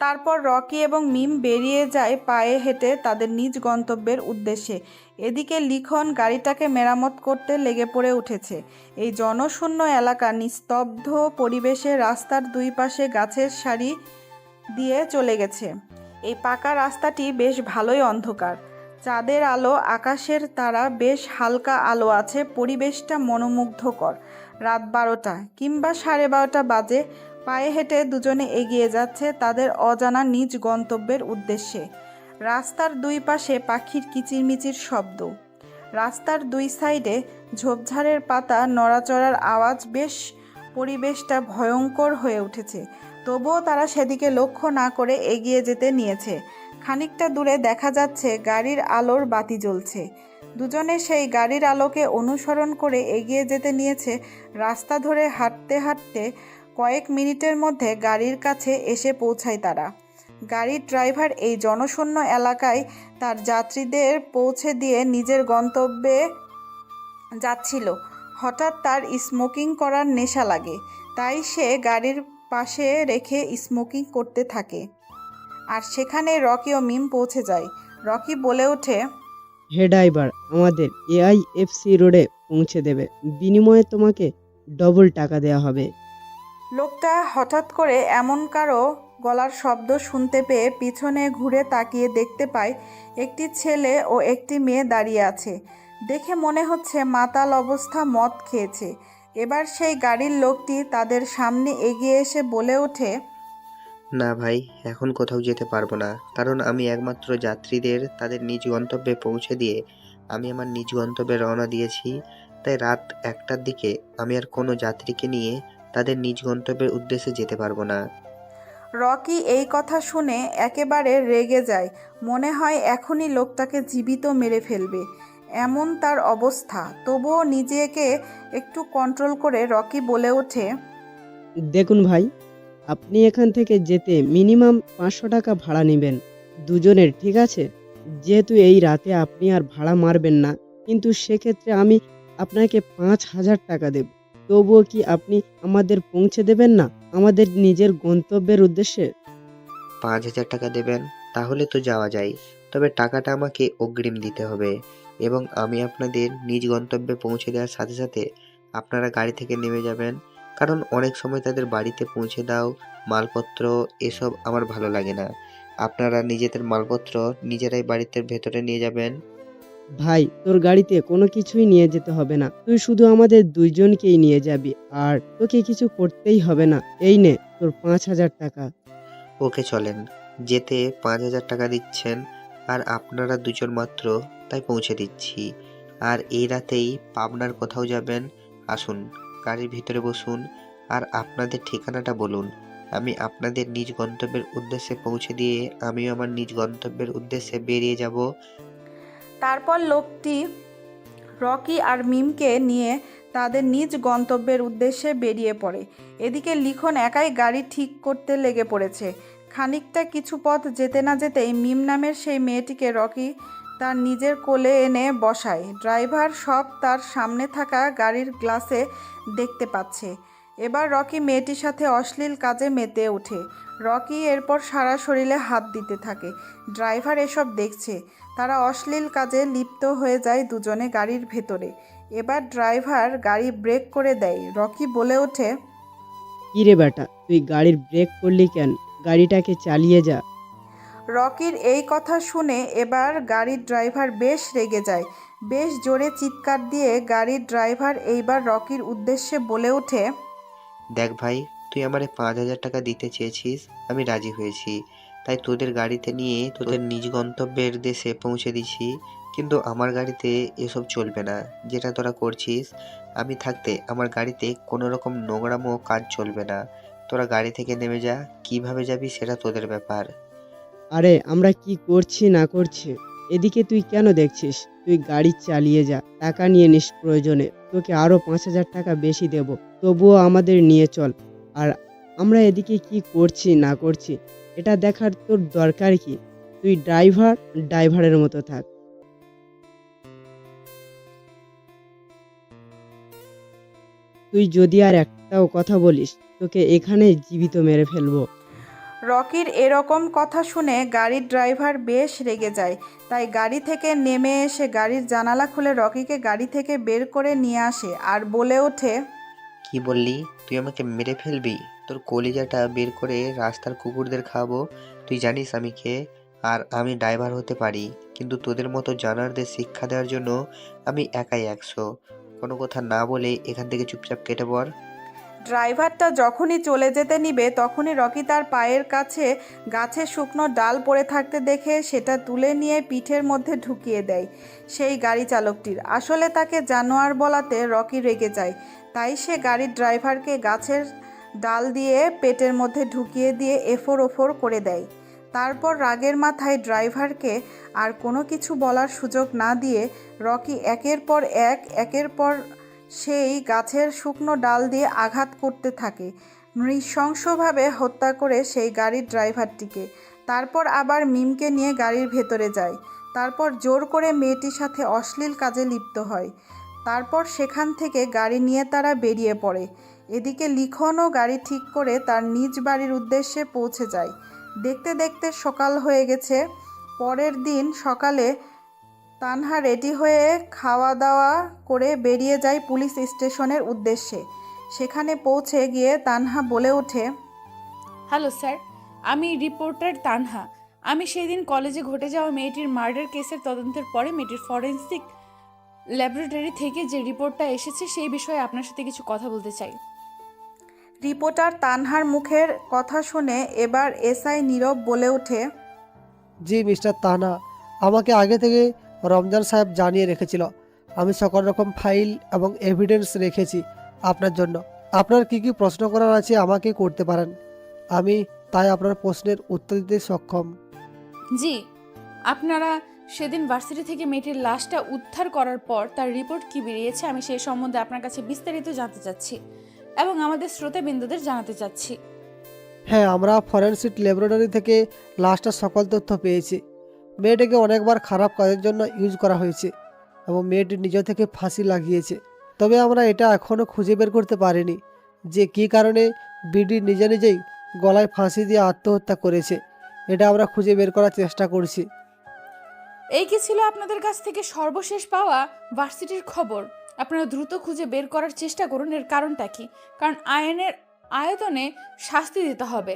তারপর রকি এবং মিম বেরিয়ে যায় পায়ে হেঁটে তাদের নিজ গন্তব্যের উদ্দেশ্যে। এদিকে লিখন গাড়িটাকে মেরামত করতে লেগে পড়ে উঠেছে। এই জনশূন্য এলাকা নিস্তব্ধ পরিবেশে রাস্তার দুই পাশে গাছের সারি দিয়ে চলে গেছে। এই পাকা রাস্তাটি বেশ ভালোই অন্ধকার। চাঁদের আলো, আকাশের তারা, বেশ হালকা আলো আছে। পরিবেশটা মনোমুগ্ধকর। রাত 12টা কিংবা 12:30 বাজে। পায়ে হেঁটে দুজনে এগিয়ে যাচ্ছে তাদের অজানা নিজ গন্তব্যের উদ্দেশ্যে। রাস্তার দুই পাশে পাখির কিচিরমিচির শব্দ। রাস্তার দুই সাইডে ঝোপঝাড়ের পাতা নড়াচড়ার আওয়াজ। বেশ পরিবেশটা ভয়ঙ্কর হয়ে উঠেছে। তবুও তারা সেদিকে লক্ষ্য না করে এগিয়ে যেতে নিয়েছে, খানিকটা দূরে দেখা যাচ্ছে গাড়ির আলোর বাতি জ্বলছে। দুজনে সেই গাড়ির আলোকে অনুসরণ করে এগিয়ে যেতে নিয়েছে। রাস্তা ধরে হাঁটতে হাঁটতে কয়েক মিনিটের মধ্যে গাড়ির কাছে এসে পৌঁছায় তারা। গাড়ির ড্রাইভার এই জনশূন্য এলাকায় তার যাত্রীদের পৌঁছে দিয়ে নিজের গন্তব্যে যাচ্ছিল। হঠাৎ তার স্মোকিং করার নেশা লাগে, তাই সে গাড়ির পাশে রেখে স্মোকিং করতে থাকে। আর সেখানে রকি ও মিম পৌঁছে যায়। রকি বলে ওঠে, হে ড্রাইভার, আমাদের AIFC রোডে পৌঁছে দেবে, বিনিময়ে তোমাকে ডবল টাকা দেওয়া হবে। লোকটা হঠাৎ করে এমন কারো গলার শব্দ শুনতে পেয়ে পিছনে ঘুরে তাকিয়ে দেখতে পায় একটি ছেলে ও একটি মেয়ে দাঁড়িয়ে আছে। দেখে মনে হচ্ছে মাতাল অবস্থা, মদ খেয়েছে। এবার সেই গাড়ির লোকটি তাদের সামনে এগিয়ে এসে বলে ওঠে, না ভাই, এখন কোথাও যেতে পারবো না, কারণ আমি একমাত্র যাত্রীদের তাদের নিজ গন্তব্যে পৌঁছে দিয়ে আমি আমার নিজ গন্তব্যে রওনা দিয়েছি। তাই রাত 1টার দিকে আমি আর কোনো যাত্রীকে নিয়ে তাদের নিজ গন্তব্যের উদ্দেশ্যে যেতে পারবো না। রকি এই কথা শুনে একেবারে রেগে যায়। মনে হয় এখনই লোকটাকে জীবিত মেরে ফেলবে, এমন তার অবস্থা। তবুও নিজেকে একটু কন্ট্রোল করে রকি বলে ওঠে, দেখুন ভাই, আপনি এখান থেকে যেতে মিনিমাম 500 টাকা ভাড়া নেবেন দুজনের, ঠিক আছে? যেহেতু এই রাতে আপনি আর ভাড়া মারবেন না, কিন্তু সেক্ষেত্রে আমি আপনাকে 5,000 টাকা দেব। তবুও কি আপনি আমাদের পৌঁছে দেবেন না আমাদের নিজের গন্তব্যের উদ্দেশ্যে? 5,000 টাকা দেবেন? তাহলে তো যাওয়া যায়, তবে টাকাটা আমাকে অগ্রিম দিতে হবে এবং আমি আপনাদের নিজ গন্তব্যে পৌঁছে দেওয়ার সাথে সাথে আপনারা গাড়ি থেকে নেমে যাবেন, কারণ অনেক সময় তাদের বাড়িতে পৌঁছে দাও মালপত্র এসব আমার ভালো লাগে না। আপনারা নিজেদের মালপত্র নিজেরাই বাড়িতে ভেতরে নিয়ে যাবেন। ভাই, তোর গাড়িতে কোনো কিছুই নিয়ে যেতে হবে না, তুই শুধু আমাদের দুইজনকেই নিয়ে যাবি, আর তোকে কিছু করতেই হবে না। এই নে তোর 5,000 টাকা। ওকে চলেন। যেতে 5,000 টাকা দিচ্ছেন আর আপনারা দুজন মাত্র, তাই পৌঁছে দিচ্ছি। আর এই রাতেই পাবনার কোথাও যাবেন? আসুন, গাড়ির ভিতরে বসুন আর আপনাদের ঠিকানাটা বলুন। আমি আপনাদের নিজ গন্তব্যের উদ্দেশ্যে পৌঁছে দিয়ে আমিও আমার নিজ গন্তব্যের উদ্দেশ্যে বেরিয়ে যাব। তারপর লোকটি রকি আর মিমকে নিয়ে তাদের নিজ গন্তব্যের উদ্দেশ্যে বেরিয়ে পড়ে। এদিকে লিখন একাই গাড়ি ঠিক করতে লেগে পড়েছে। খানিকটা কিছু পথ যেতে না যেতেই মিম নামের সেই মেয়েটিকে রকি তার নিজের কোলে এনে বসায়। ড্রাইভার সব তার সামনে থাকা গাড়ির গ্লাসে দেখতে পাচ্ছে। এবার রকি মেয়েটির সাথে অশ্লীল কাজে মেতে ওঠে। রকি এরপর সারা শরীরে হাত দিতে থাকে। ড্রাইভার এসব দেখছে। তারা অশ্লীল কাজে লিপ্ত হয়ে যায় দুজনে গাড়ির ভেতরে। এবার ড্রাইভার গাড়ি ব্রেক করে দেয়। রকি বলে ওঠে, কি রে বেটা, তুই গাড়ির ব্রেক করলি কেন? গাড়িটাকে চালিয়ে যা। রকির এই কথা শুনে এবার গাড়ির ড্রাইভার বেশ রেগে যায়। বেশ জোরে চিৎকার দিয়ে গাড়ির ড্রাইভার এইবার রকির উদ্দেশ্যে বলে ওঠে, দেখ ভাই, তুই আমারে 5,000 টাকা দিতে চেয়েছিস, আমি রাজি হয়েছি, তাই তোদের গাড়িতে নিয়ে তোদের নিজ গন্তব্যের দেশে পৌঁছে দিছি। কিন্তু আমার গাড়িতে এসব চলবে না, যেটা তোরা করছিস। আমি থাকতে আমার গাড়িতে কোনো রকম নোংরামো কাজ চলবে না। তোরা গাড়ি থেকে নেমে যা, কিভাবে যাবি সেটা তোদের ব্যাপার। আরে আমরা কি করছি না করছি এদিকে তুই কেন দেখছিস? তুই গাড়ি চালিয়ে যা, টাকা নিয়ে নিস প্রয়োজনে, তোকে আরো 5,000 টাকা বেশি দেব, তবুও আমাদের নিয়ে চল। আর আমরা এদিকে কি করছি না করছি এটা দেখার তোর দরকার কি? তুই ড্রাইভারের মতো থাক। তুই যদি আর একটাও কথা বলিস, তোকে এখানে জীবিত মেরে ফেলবো। রকির এরকম কথা শুনে গাড়ির ড্রাইভার বেশ রেগে যায়। তাই গাড়ি থেকে নেমে এসে গাড়ির জানালা খুলে রকিকে গাড়ি থেকে বের করে নিয়ে আসে আর বলে ওঠে, কি বললি? তুই আমাকে মেরে ফেলবি? তোর কলিজাটা বের করে রাস্তার কুকুরদের খাওয়াবো। তুই জানিস আমি কে? আর আমি ড্রাইভার হতে পারি, কিন্তু তোদের মতো জানারদের শিক্ষা দেওয়ার জন্য আমি একাই 100। কোনো কথা না বলে এখান থেকে চুপচাপ কেটে পড়। ড্রাইভারটা যখনই চলে যেতে নিবে তখনই রকি তার পায়ের কাছে গাছে শুকনো ডাল পড়ে থাকতে দেখে সেটা তুলে নিয়ে পিঠের মধ্যে ঢুকিয়ে দেয় সেই গাড়ি চালকটির। আসলে তাকে জানোয়ার বলাতে রকি রেগে যায়, তাই সে গাড়ির ড্রাইভারকে গাছের ডাল দিয়ে পেটের মধ্যে ঢুকিয়ে দিয়ে এফোর ওফোর করে দেয়। তারপর রাগের মাথায় ড্রাইভারকে আর কোনো কিছু বলার সুযোগ না দিয়ে রকি একের পর সেই গাছের শুকনো ডাল দিয়ে আঘাত করতে থাকে, নৃশংসভাবে হত্যা করে সেই গাড়ির ড্রাইভারটিকে। তারপর আবার মিমকে নিয়ে গাড়ির ভেতরে যায়। তারপর জোর করে মেয়েটির সাথে অশ্লীল কাজে লিপ্ত হয়। তারপর সেখান থেকে গাড়ি নিয়ে তারা বেরিয়ে পড়ে। এদিকে লিখনও গাড়ি ঠিক করে তার নিজ বাড়ির উদ্দেশ্যে পৌঁছে যায়। দেখতে দেখতে সকাল হয়ে গেছে। পরের দিন সকালে তানহা রেডি হয়ে খাওয়া দাওয়া করে বেরিয়ে যায় পুলিশ স্টেশনের উদ্দেশ্যে। সেখানে পৌঁছে গিয়ে তানহা বলে ওঠে, হ্যালো স্যার, আমি রিপোর্টার তানহা। আমি সেই দিন কলেজে ঘটে যাওয়া মেয়েটির মার্ডার কেসের তদন্তের পরে মেয়েটির ফরেন্সিক ল্যাবরেটরি থেকে যে রিপোর্টটা এসেছে সেই বিষয়ে আপনার সাথে কিছু কথা বলতে চাই। রিপোর্টার তানহার মুখের কথা শুনে এবার এসআই নীরব বলে ওঠে, জি মিস্টার তানা, আমাকে আগে থেকে রমজান সাহেব জানিয়ে রেখেছিল। আমি সকল রকম ফাইল এবং এভিডেন্স রেখেছি আপনার জন্য। আপনার কি কি প্রশ্ন করার আছে আমাকে করতে পারেন, আমি তাই আপনার প্রশ্নের উত্তর দিতে সক্ষম। জি, আপনারা সেদিন ভার্সিটি থেকে মেয়েটির লাশটা উদ্ধার করার পর তার রিপোর্ট কি বেরিয়েছে আমি সেই সম্বন্ধে আপনার কাছে বিস্তারিত জানতে চাচ্ছি এবং আমাদের শ্রোতাবিন্দুদের জানাতে চাচ্ছি। হ্যাঁ, আমরা ফরেনসিক ল্যাবরেটরি থেকে লাশটার সকল তথ্য পেয়েছি। মেয়েটিকে অনেকবার খারাপ কাজের জন্য ইউজ করা হয়েছে এবং মেয়েটি নিজে থেকে ফাঁসি লাগিয়েছে। তবে আমরা এটা এখনও খুঁজে বের করতে পারিনি যে কী কারণে বিডি নিজেই গলায় ফাঁসি দিয়ে আত্মহত্যা করেছে। এটা আমরা খুঁজে বের করার চেষ্টা করছি। এই কি ছিল আপনাদের কাছ থেকে সর্বশেষ পাওয়া ভার্সিটির খবর? আপনারা দ্রুত খুঁজে বের করার চেষ্টা করুন এর কারণটা কি, কারণ আইনের আয়তনে শাস্তি দিতে হবে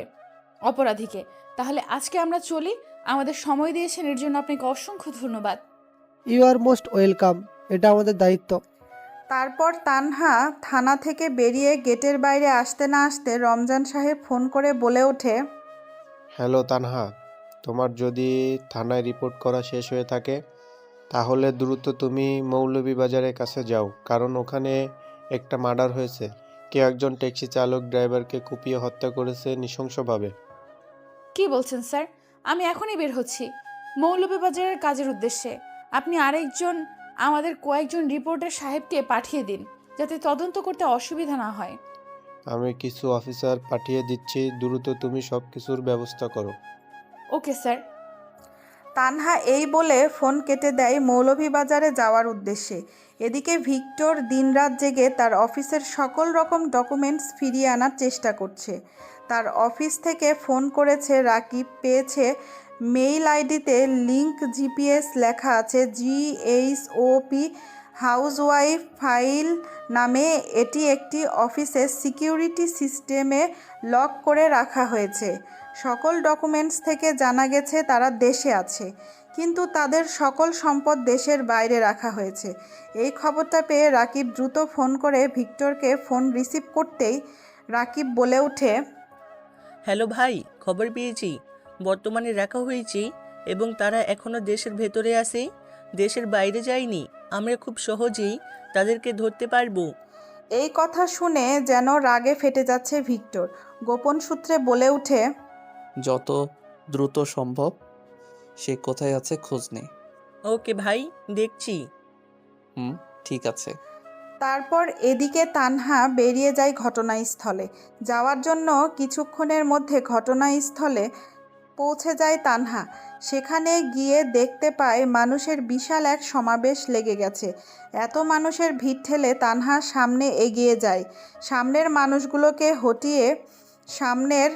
অপরাধীকে। তাহলে আজকে আমরা চলি। আমাদের সময় দিয়েছেন এর জন্য আপনাকে অসংখ্য ধন্যবাদ। ইউ আর মোস্ট ওয়েলকাম, এটা আমাদের দায়িত্ব। তারপর তানহা থানা থেকে বেরিয়ে গেটের বাইরে আসতে না আসতে রমজান সাহেব ফোন করে বলে ওঠে, হ্যালো তানহা, তোমার যদি থানায় রিপোর্ট করা শেষ হয়ে থাকে তাহলে দ্রুত তুমি মৌলভীবাজারের কাছে যাও, কারণ ওখানে একটা মার্ডার হয়েছে। কেউ একজন ট্যাক্সি চালক ড্রাইভারকে কুপিয়ে হত্যা করেছে নৃশংসভাবে। কি বলছেন স্যার? আমি এখনই বের হচ্ছি মৌলভীবাজারের কাজের উদ্দেশ্যে। আপনি আমাদের কয়েকজন রিপোর্টার সাহেবকে পাঠিয়ে দিন যাতে তদন্ত করতে অসুবিধা না হয়। আমি কিছু অফিসার পাঠিয়ে দিচ্ছি, দ্রুত তুমি সব কিছুর ব্যবস্থা করো। Okay sir. তানহা এই বলে ফোন কেটে দেয় মৌলভীবাজারে যাওয়ার উদ্দেশ্যে। এদিকে ভিক্টর দিনরাত জেগে তার অফিসের সকল রকম ডকুমেন্টস ফিরিয়ে আনার চেষ্টা করছে। তার অফিস থেকে ফোন করেছে রাকিব, পেয়েছে মেইল আইডিতে লিংক জিপিএস লেখা আছে GHOP হাউসওয়াইফ ফাইল নামে। এটি একটি অফিসের সিকিউরিটি সিস্টেমে লক করে রাখা হয়েছে। সকল ডকুমেন্টস থেকে জানা গেছে তারা দেশে আছে, কিন্তু তাদের সকল সম্পদ দেশের বাইরে রাখা হয়েছে। এই খবরটা পেয়ে রাকিব দ্রুত ফোন করে ভিক্টরকে ফোন রিসিভ করতেই রাকিব বলে ওঠে, হ্যালো ভাই, খবর পেয়েছি বর্তমানে রাখা হয়েছে এবং তারা এখনও দেশের ভেতরে আছে, দেশের বাইরে যায়নি। আমরা খুব সহজেই তাদেরকে ধরতে পারবো। এই কথা শুনে যেন রাগে ফেটে যাচ্ছে ভিক্টর। গোপন সূত্রে বলে ওঠে, যত দ্রুত সম্ভব সে কোথায় আছে খোঁজ নেই। ওকে ভাই, দেখছি। ঠিক আছে। তারপর এদিকে তানহা বেরিয়ে যায় ঘটনাস্থলে। যাওয়ার জন্য কিছুক্ষণের মধ্যে ঘটনাস্থলে পৌঁছে যায় তানহা। সেখানে গিয়ে দেখতে পায় মানুষের বিশাল এক সমাবেশ লেগে গেছে। এত মানুষের ভিড় ঠেলে তানহা সামনে এগিয়ে যায়। সামনের মানুষগুলোকে হটিয়ে সামনের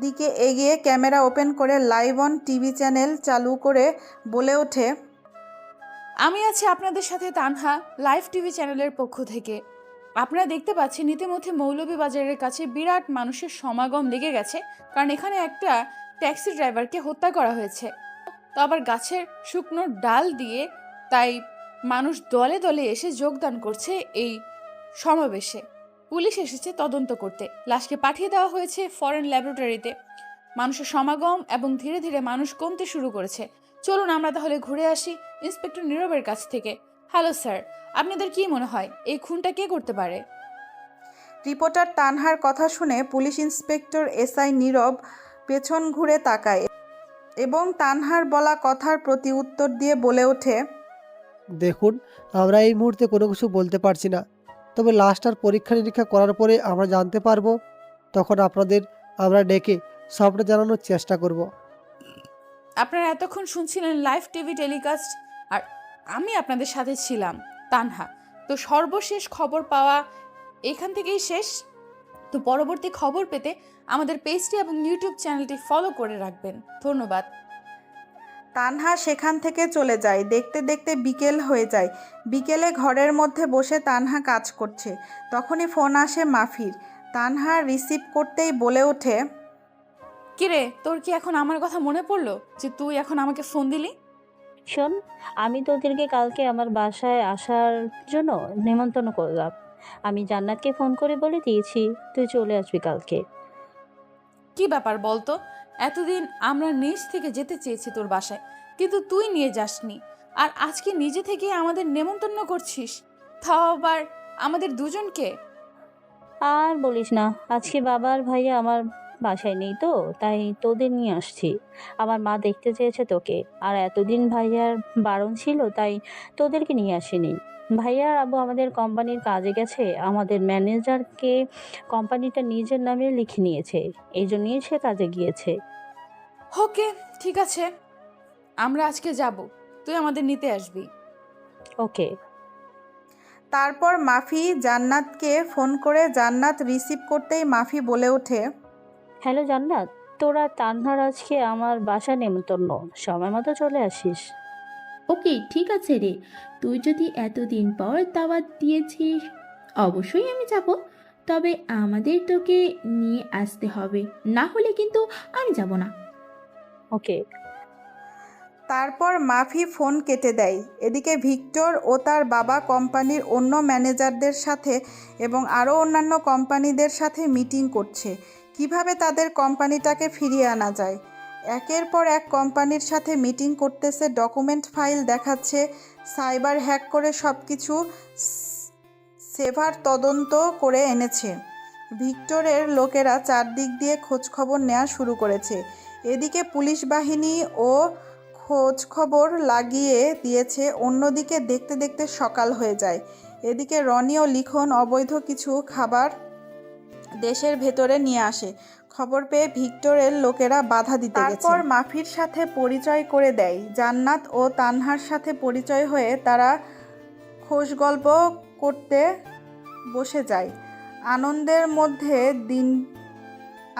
দিকে এগিয়ে ক্যামেরা ওপেন করে লাইভ অন টিভি চ্যানেল চালু করে বলে ওঠে, আমি আছি আপনাদের সাথে তানহা লাইভ টিভি চ্যানেলের পক্ষ থেকে। আপনারা দেখতে পাচ্ছেন ইতিমধ্যে মৌলভীবাজারের কাছে বিরাট মানুষের সমাগম লেগে গেছে, কারণ এখানে একটা ট্যাক্সি ড্রাইভারকে হত্যা করা হয়েছে, তো আবার গাছের শুকনো ডাল দিয়ে। তাই মানুষ দলে দলে এসে যোগদান করছে এই সমাবেশে। পুলিশ এসেছে তদন্ত করতে। লাশকে পাঠিয়ে দেওয়া হয়েছে ফরেন ল্যাবরেটরিতে। মানুষের সমাগম এবং ধীরে ধীরে মানুষ কমতে শুরু করেছে। চলুন আমরা তাহলে ঘুরে আসি ইন্সপেক্টর নীরবের কাছ থেকে। হ্যালো স্যার, আপনাদের কি মনে হয় এই খুনটা কে করতে পারে? রিপোর্টার তানহার কথা শুনে পুলিশ ইন্সপেক্টর SI নীরব পেছন ঘুরে তাকায় এবং তানহার বলা কথার প্রতি উত্তর দিয়ে বলে ওঠে, দেখুন, আমরা এই মুহূর্তে কোনো কিছু বলতে পারছি না, তবে লাস্ট আর পরীক্ষা নিরীক্ষা করার পরে আমরা জানতে পারবো, তখন আপনাদের আমরা ডেকে সবটা জানানোর চেষ্টা করব। আপনারা এতক্ষণ শুনছিলেন লাইভ টিভি টেলিকাস্ট, আর আমি আপনাদের সাথে ছিলাম তানহা। তো সর্বশেষ খবর পাওয়া এখান থেকেই শেষ। তো পরবর্তী খবর পেতে আমাদের পেজটি এবং ইউটিউব চ্যানেলটি ফলো করে রাখবেন। ধন্যবাদ। তানহা সেখান থেকে চলে যায়। দেখতে দেখতে বিকেল হয়ে যায়। বিকেলে ঘরের মধ্যে বসে তানহা কাজ করছে। তখনই ফোন আসে মাফির। তানহা রিসিভ করতেই বলে ওঠে, কিরে, তোর কি এখন আমার কথা মনে পড়লো যে তুই এখন আমাকে ফোন দিলি? শোন, আমি তোদেরকে কালকে আমার বাসায় আসার জন্য নেমন্তন্ন করলাম। আমি জান্নাতকে ফোন করে বলে দিয়েছি তুই চলে আসবি কালকে। কি ব্যাপার বলতো? এতদিন আমরা নিজ থেকে যেতে চেয়েছি তোর বাসায়, কিন্তু তুই নিয়ে যাসনি, আর আজকে নিজে থেকে আমাদের নেমন্তন্ন করছিস, তাও আবার আমাদের দুজনকে। আর বলিস না, আজকে বাবা আর ভাইয়া আমার বাসায় নেই, তো তাই তোদের নিয়ে আসছি। আমার মা দেখতে চেয়েছে তোকে, আর এতদিন ভাইয়ার বারণ ছিল, তাই তোদেরকে নিয়ে আসিনি। ভাইয়া আর আব্বু আমাদের কোম্পানির কাজে গেছে, আমাদের ম্যানেজারকে কোম্পানিটা নিজের নামে লিখে নিয়েছে, এই জন্যই সে কাজে গিয়েছে। ওকে, ঠিক আছে, আমরা আজকে যাব, তুই আমাদের নিতে আসবি। ওকে। তারপর মাফি জান্নাতকে ফোন করে। জান্নাত রিসিভ করতেই মাফি বলে ওঠে, হ্যালো জান্নাত, তোরা তানহার আজকে আমার বাসা নেমন্তন্ন, সময় মতো চলে আসিস। ওকে, ঠিক আছে রে। তুই যদি এতদিন পর দাওয়াত দিয়েছিস, অবশ্যই আমি যাব। তবে আমাদের তোকে নিয়ে আসতে হবে, না হলে কিন্তু আমি যাব না। ওকে। তারপর মাফি ফোন কেটে দেয়। এদিকে ভিক্টর ও তার বাবা কোম্পানির অন্য ম্যানেজারদের সাথে এবং আরও অন্যান্য কোম্পানিদের সাথে মিটিং করছে, কিভাবে তাদের কোম্পানিটাকে ফিরিয়ে আনা যায়। একের পর এক কোম্পানির সাথে মিটিং করতেছে, ডকুমেন্ট ফাইল দেখাচ্ছে, সাইবার হ্যাক করে সব কিছু সেভার তদন্ত করে এনেছে। ভিক্টরের লোকেরা চারদিক দিয়ে খোঁজখবর নেওয়া শুরু করেছে। এদিকে পুলিশ বাহিনী ও খোঁজ খবর লাগিয়ে দিয়েছে। অন্যদিকে দেখতে দেখতে সকাল হয়ে যায়। এদিকে রনি ও লিখন অবৈধ কিছু খাবার দেশের ভেতরে নিয়ে আসে। খবর পেয়ে ভিক্টরের লোকেরা বাধা দিতে গেছে। তারপর মাফির সাথে পরিচয় করে দেয়। জান্নাত ও তানহার সাথে পরিচয় হয়ে তারা খোশ গল্প করতে বসে যায়।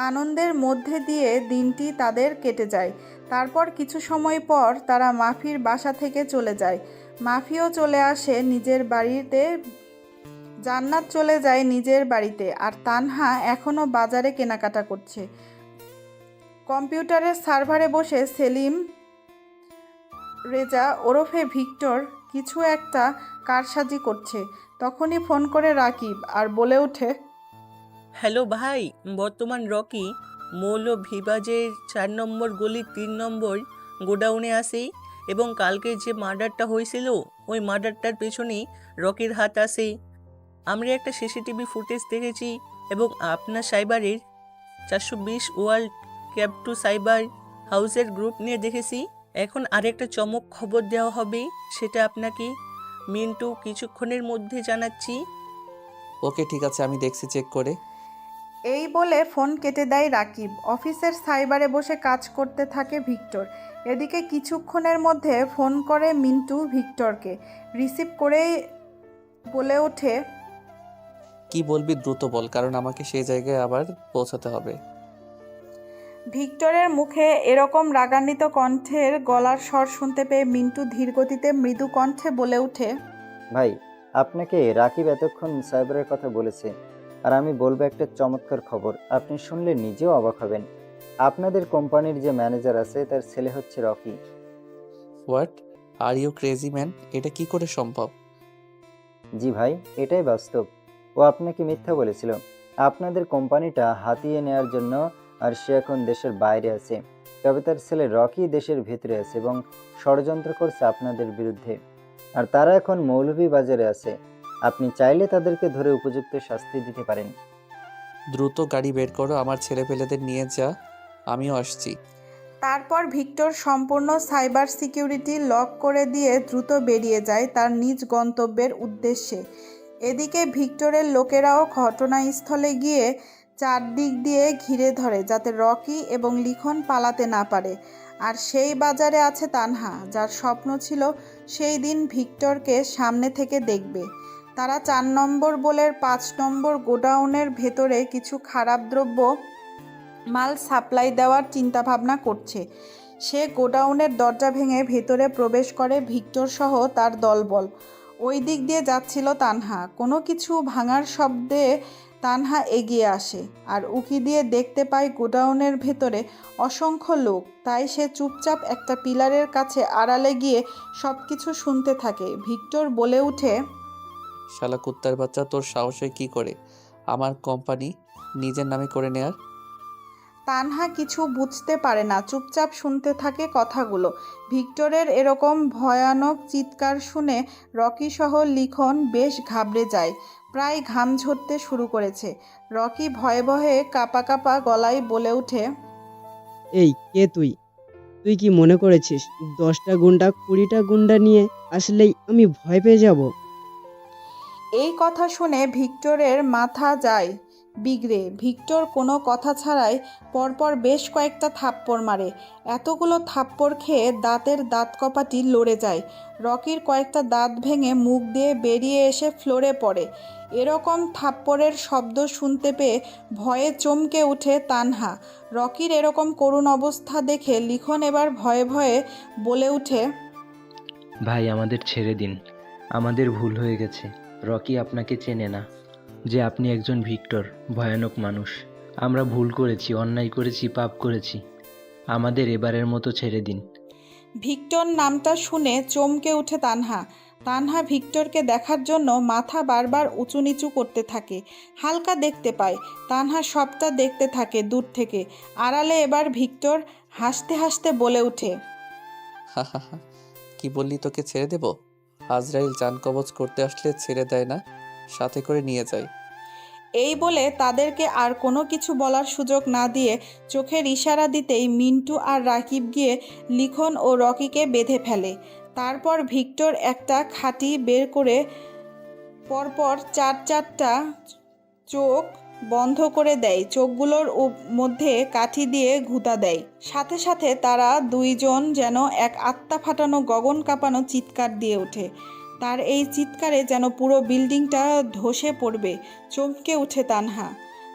আনন্দের মধ্যে দিয়ে দিনটি তাদের কেটে যায়। তারপর কিছু সময় পর তারা মাফির বাসা থেকে চলে যায়। মাফিও চলে আসে নিজের বাড়িতে। জান্নাত চলে যায় নিজের বাড়িতে, আর তানহা এখনও বাজারে কেনাকাটা করছে। কম্পিউটারের সার্ভারে বসে সেলিম রেজা ওরফে ভিক্টর কিছু একটা কারসাজি করছে। তখনই ফোন করে রাকিব আর বলে ওঠে, হ্যালো ভাই, বর্তমান রকি মৌলভীবাজের 4 নম্বর গলির 3 নম্বর গোডাউনে আসে, এবং কালকে যে মার্ডারটা হয়েছিল ওই মার্ডারটার পেছনেই রকির হাত আসে। আমরা একটা সিসিটিভি ফুটেজ দেখেছি এবং আপনার সাইবারের 420 ওয়ার্ল্ড ক্যাব টু সাইবার হাউসের গ্রুপ নিয়ে দেখেছি। এখন আরেকটা চমক খবর দেওয়া হবে, সেটা আপনাকে মিন্টু কিছুক্ষণের মধ্যে জানাচ্ছি। ওকে, ঠিক আছে, আমি দেখছি চেক করে। এই বলে ফোন কেটে দেয় রাকিব। অফিসের সাইবারে বসে কাজ করতে থাকে ভিক্টর। এদিকে কিছুক্ষণের মধ্যে ফোন করে মিন্টু ভিক্টরকে। রিসিভ করেই বলে ওঠে, কি বলবি দ্রুত বল, কারণ আমাকে সেই জায়গায় আবার পৌঁছাতে হবে। ভিক্টরের মুখে এরকম রাগান্বিত কণ্ঠের গলার স্বর শুনতে পেয়ে মিন্টু ধীরগতিতে মৃদু কণ্ঠে বলে ওঠে, ভাই, আপনাকে রাকিব এতক্ষণ সাইবারের কথা বলেছে, আর আমি বলবো একটা চমৎকার খবর, আপনি শুনলে নিজেও অবাক হবেন। আপনাদের কোম্পানির যে ম্যানেজার আছে তার ছেলে হচ্ছে Rocky. What are you crazy man? এটা কি করে সম্ভব? জি ভাই, এটাই বাস্তব। ও আপনাকে মিথ্যা বলেছিল আপনাদের কোম্পানিটা হাতিয়ে নেওয়ার জন্য, আর সে এখন দেশের বাইরে আছে। তবে তার ছেলে রকি দেশের ভিতরে আছে এবং ষড়যন্ত্র করছে আপনাদের বিরুদ্ধে, আর তারা এখন মৌলভীবাজারে আছে। আপনি চাইলে তাদেরকে ধরে উপযুক্ত শাস্তি দিতে পারেন। দ্রুত গাড়ি বের করো, আমার ছেলেপেলেদের নিয়ে যা, আমিও আসছি। তারপর ভিক্টর সম্পূর্ণ সাইবার সিকিউরিটি লক করে দিয়ে দ্রুত বেরিয়ে যায় তার নিজ গন্তব্যের উদ্দেশ্যে। এদিকে ভিক্টরের লোকেরাও ঘটনাস্থলে গিয়ে চারদিক দিয়ে ঘিরে ধরে যাতে রকি এবং লিখন পালাতে না পারে। আর সেই বাজারে আছে তানহা, যার স্বপ্ন ছিল সেই দিন ভিক্টরকে সামনে থেকে দেখবে। তারা 4 নম্বর বোলের 5 নম্বর গোডাউনের ভেতরে কিছু খারাপ দ্রব্য মাল সাপ্লাই দেওয়ার চিন্তাভাবনা করছে। সে গোডাউনের দরজা ভেঙে ভেতরে প্রবেশ করে ভিক্টর সহ তার দলবল। ওই দিক দিয়ে যাচ্ছিল তানহা। কোনো কিছু ভাঙার শব্দে তানহা এগিয়ে আসে আর উকি দিয়ে দেখতে পায় গোডাউনের ভেতরে অসংখ্য লোক। তাই সে চুপচাপ একটা পিলারের কাছে আড়ালে গিয়ে সব কিছু শুনতে থাকে। ভিক্টর বলে ওঠে, শালা কুত্তার বাচ্চা, তোর সাহসে কি করে আমার কোম্পানি নিজের নামে করে নেয়ার? তানহা কিছু বুঝতে পারে না, চুপচাপ শুনতে থাকে কথাগুলো। ভিক্টরের এরকম ভয়ানক চিৎকার শুনে রকি সহ লিখন বেশ ঘাবড়ে যায়, প্রায় ঘাম ঝরতে শুরু করেছে। রকি ভয়ে ভয়ে কাঁপা কাঁপা গলায় বলে ওঠে, এই কে তুই? তুই কি মনে করেছিস 10টা গুন্ডা 20টা গুন্ডা নিয়ে আসলেই আমি ভয় পেয়ে যাব? এই কথা শুনে ভিক্টরের মাথা যায় বিগড়ে। ভিক্টর কোনো কথা ছাড়াই পরপর বেশ কয়েকটা থাপ্পড় মারে। এতগুলো থাপ্পড় খেয়ে দাঁতের দাঁত কপাটি লড়ে যায়। রকির কয়েকটা দাঁত ভেঙে মুখ দিয়ে বেরিয়ে এসে ফ্লোরে পড়ে। এরকম থাপ্পড়ের শব্দ শুনতে পেয়ে ভয়ে চমকে ওঠে তানহা। রকির এরকম করুণ অবস্থা দেখে লিখন এবার ভয়ে ভয়ে বলে ওঠে, ভাই আমাদের ছেড়ে দিন, আমাদের ভুল হয়ে গেছে। রকি আপনাকে চেনে না যে আপনি একজন ভিক্টর, ভয়ানক মানুষ। আমরা ভুল করেছি, অন্যায় করেছি, পাপ করেছি। আমাদের এবারের মতো ছেড়ে দিন। ভিক্টর নামটা শুনে চমকে ওঠে তানহা। তানহা ভিক্টরকে দেখার জন্য মাথা বারবার উঁচু নিচু করতে থাকে। হালকা দেখতে পায়। তানহা সবটা দেখতে থাকে দূর থেকে। আড়ালে এবার ভিক্টর হাসতে হাসতে বলে ওঠে, হা হা হা, কি বললি তোকে ছেড়ে দেব? আজরাইল জান কবজ করতে আসলে ছেড়ে দেয় না, সাথে করে নিয়ে যায়। এই বলে তাদেরকে আর কোনো কিছু বলার সুযোগ না দিয়ে চোখের ইশারা দিতেই মিন্টু আর রাকিব গিয়ে লিখন ও রকিকে বেঁধে ফেলে। তারপর ভিক্টর একটা খাঁটি বের করে পরপর 4টা চোখ বন্ধ করে দেয়। চোখগুলোর মধ্যে কাঠি দিয়ে ঘুঁতা দেয়। সাথে সাথে তারা দুইজন যেন এক আত্মা ফাটানো গগন কাঁপানো চিৎকার দিয়ে ওঠে। তার এই চিৎকারে যেন পুরো বিল্ডিংটা ধসে পড়বে। চমকে উঠে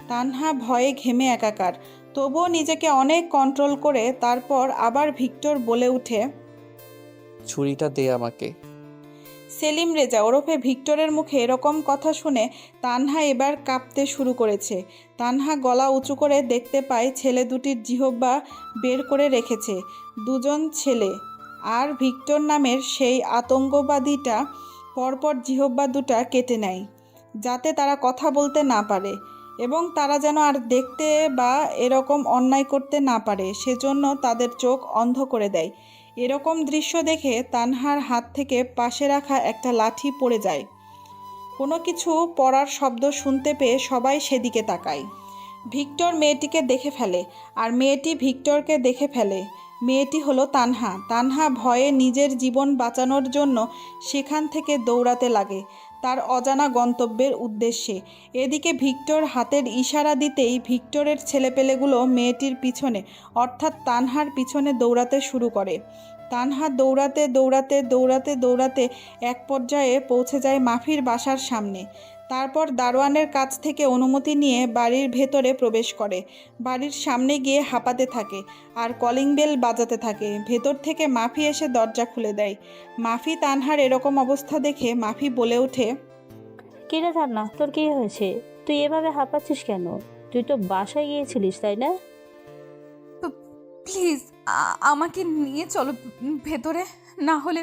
তানহা ভয়ে ঘেমে একাকার। তবুও নিজেকে অনেক কন্ট্রোল করে তারপর আবার ভিক্টর বলে ওঠে, ছুরিটা দে আমাকে। সেলিম রেজা ওরফে ভিক্টরের মুখে এরকম কথা শুনে তানহা এবার কাঁপতে শুরু করেছে। তানহা গলা উঁচু করে দেখতে পায় ছেলে দুটির জিহ্বা বের করে রেখেছে। দুজন ছেলে আর ভিক্টর নামের সেই আতঙ্কবাদীটা পরপর জিহ্বা দুটা কেটে নেয়, যাতে তারা কথা বলতে না পারে এবং তারা যেন আর দেখতে বা এরকম অন্যায় করতে না পারে, সেজন্য তাদের চোখ অন্ধ করে দেয়। এরকম দৃশ্য দেখে তানহার হাত থেকে পাশে রাখা একটা লাঠি পড়ে যায়। কোনো কিছু পড়ার শব্দ শুনতে পেয়ে সবাই সেদিকে তাকায়। ভিক্টর মেয়েটিকে দেখে ফেলে আর মেয়েটি ভিক্টরকে দেখে ফেলে। মেয়েটি হলো তানহা। তানহা ভয়ে নিজের জীবন বাঁচানোর জন্য সেখান থেকে দৌড়াতে লাগে তার অজানা গন্তব্যের উদ্দেশ্যে। এদিকে ভিক্টর হাতের ইশারা দিতেই ভিক্টরের ছেলেপেলেগুলো মেয়েটির পিছনে অর্থাৎ তানহার পিছনে দৌড়াতে শুরু করে। তানহা দৌড়াতে দৌড়াতে দৌড়াতে দৌড়াতে এক পর্যায়ে পৌঁছে যায় মাফির বাসার সামনে। তারপর দারোয়ানের কাছ থেকে অনুমতি নিয়ে বাড়ির ভেতরে প্রবেশ করে। বাড়ির সামনে গিয়ে হাঁপাতে থাকে আর কলিং বেল বাজাতে থাকে। ভেতর থেকে মাফি এসে দরজা খুলে দেয়। মাফি তানহার এরকম অবস্থা দেখে মাফি বলে ওঠে, কিরে না, তোর কি হয়েছে? তুই এভাবে হাঁপাচ্ছিস কেন? তুই তো বাসায় গিয়েছিলিস, তাই না? প্লিজ আমাকে নিয়ে চলো ভেতরে, না হলে